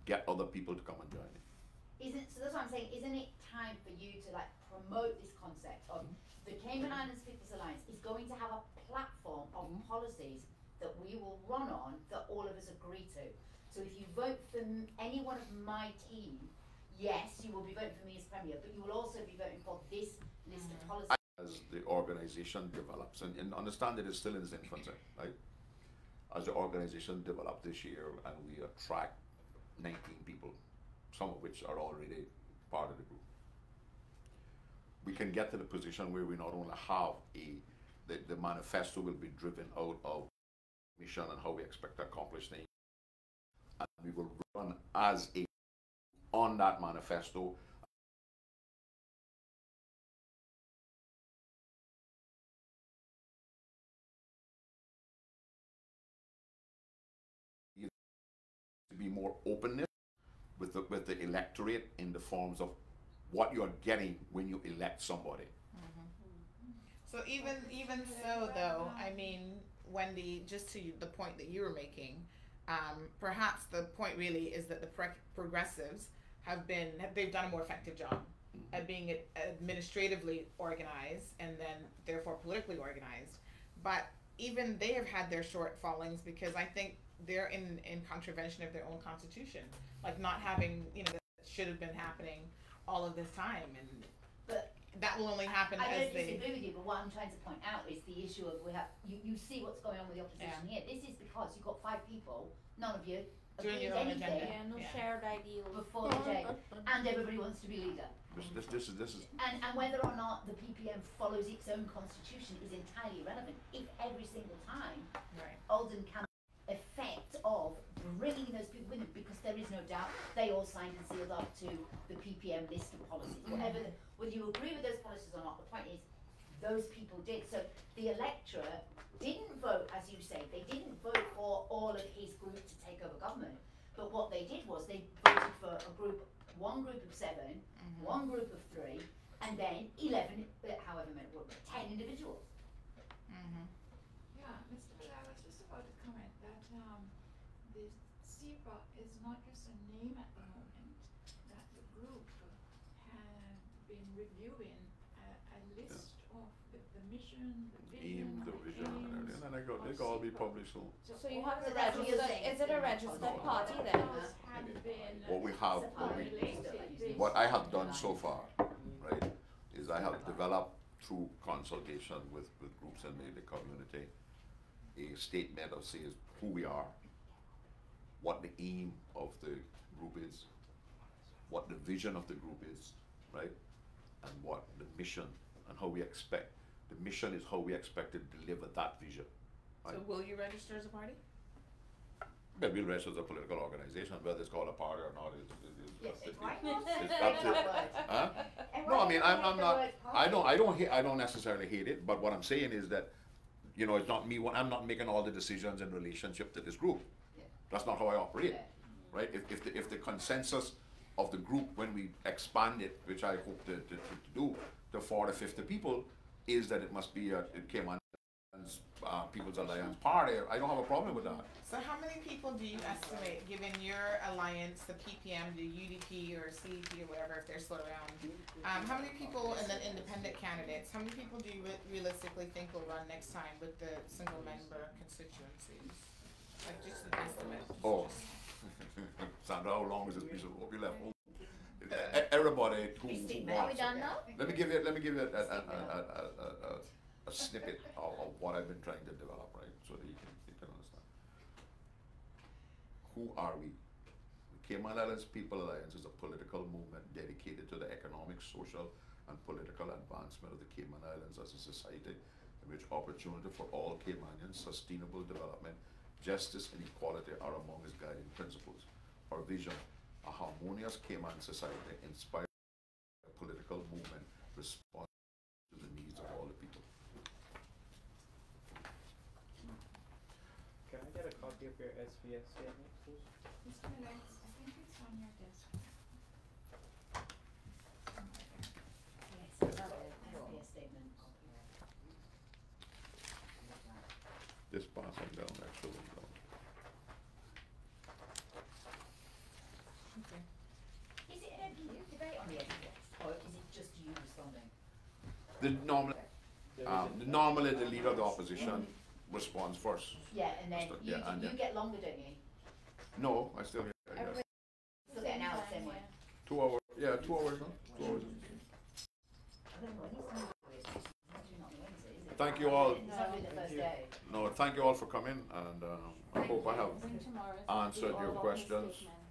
get other people to come and join him. so that's what I'm saying, isn't it time for you to like promote this concept of the Cayman Islands People's Alliance is going to have a platform of policies that we will run on that all of us agree to. So if you vote for any one of my team, yes, you will be voting for me as Premier, but you will also be voting for this list of policies. As the organization develops, and understand that it's still in its infancy, right? As the organization developed this year and we attract 19 people, some of which are already part of the group, we can get to the position where we not only have the manifesto will be driven out of mission and how we expect to accomplish things, and we will run as a on that manifesto. To be more openness with the electorate in the forms of what you're getting when you elect somebody. So even so though, I mean, Wendy, just to the point that you were making, perhaps the point really is that the progressives they've done a more effective job at being administratively organized and then therefore politically organized. But even they have had their shortfallings because I think they're in contravention of their own constitution, like not having, that should have been happening all of this time, and But that will only happen I as don't they. disagree with you, but what I'm trying to point out is the issue of you see what's going on with the opposition here. This is because you've got 5 people, none of you Doing agrees your own anything agenda. no Yeah. shared ideals. before the day, and everybody wants to be leader. This is And whether or not the PPM follows its own constitution is entirely irrelevant. If every single time Right. Alden can effect of bringing those people with him, because there is no doubt they all signed and sealed up to the PPM list of policies. Whether you agree with those policies or not, the point is those people did. So the electorate didn't vote, as you say, they didn't vote for all of his group to take over government. But what they did was they voted for one group of 7, one group of 3, and then 11, however many, 10 individuals. Yeah, Mr. Bill, I was just about to comment that the SEPA is not just a name at the moment, that the group had been reviewing a list of the mission, the vision, the vision and everything, and they can all be published soon. So you all have of the that's what you're registered, saying. is it a registered party then? those had been What we have, what I have done so far, right, is I have developed through consultation with groups in the community a statement of says who we are, what the aim of the group is, what the vision of the group is, right? And what the mission and how we expect. The mission is how we expect to deliver that vision. Right? So will you register as a party? But we'll register as a political organization, whether it's called a party or not, Yes, up to why people. not It's say up to- that word? Huh? And No, why I mean, not I'm make the not, word I don't necessarily hate it, but what I'm saying is that, you know, it's not me, I'm not making all the decisions in relationship to this group. Yeah. That's not how I operate, Yeah. right? If the consensus of the group, when we expand it, which I hope to do, to 40, 50 people, is that it must be a Cayman People's Alliance party, I don't have a problem with that. So how many people do you estimate, given your alliance, the PPM, the UDP or CEP or whatever, if they're still around, how many people, and then independent candidates, how many people do you realistically think will run next time with the single member constituencies? Like just an estimate. Oh, Sandra, how long is this piece of rope you left? Everybody who Christine, are we wants. done now? Let me give you a snippet of what I've been trying to develop, right? So that you can understand. Who are we? The Cayman Islands People Alliance is a political movement dedicated to the economic, social, and political advancement of the Cayman Islands as a society in which opportunity for all Caymanians, sustainable development, justice, and equality are among its guiding principles. Our vision, a harmonious Cayman society inspired by a political movement responsive to the needs of all the people. Can I get a copy of your SBS statement, please? Mr. Alex, I think it's on your desk. Somewhere there. Yes, another SBS statement. Just pass on down, actually. Okay. Is it a debate on the SBS, or is it just you responding? Normally the leader of the opposition responds first. Yeah, and then Just, you, yeah, and you then- get longer, don't you? No, I still hear, yes. Still get an hour, same way. 2 hours, yeah, 2 hours, no? 2 hours. I don't know when it's not actually not Wednesday, is it? Thank you all. It's not really the first day. No, thank you all for coming, and I hope I have Bring tomorrow's answered all your of his questions. statements.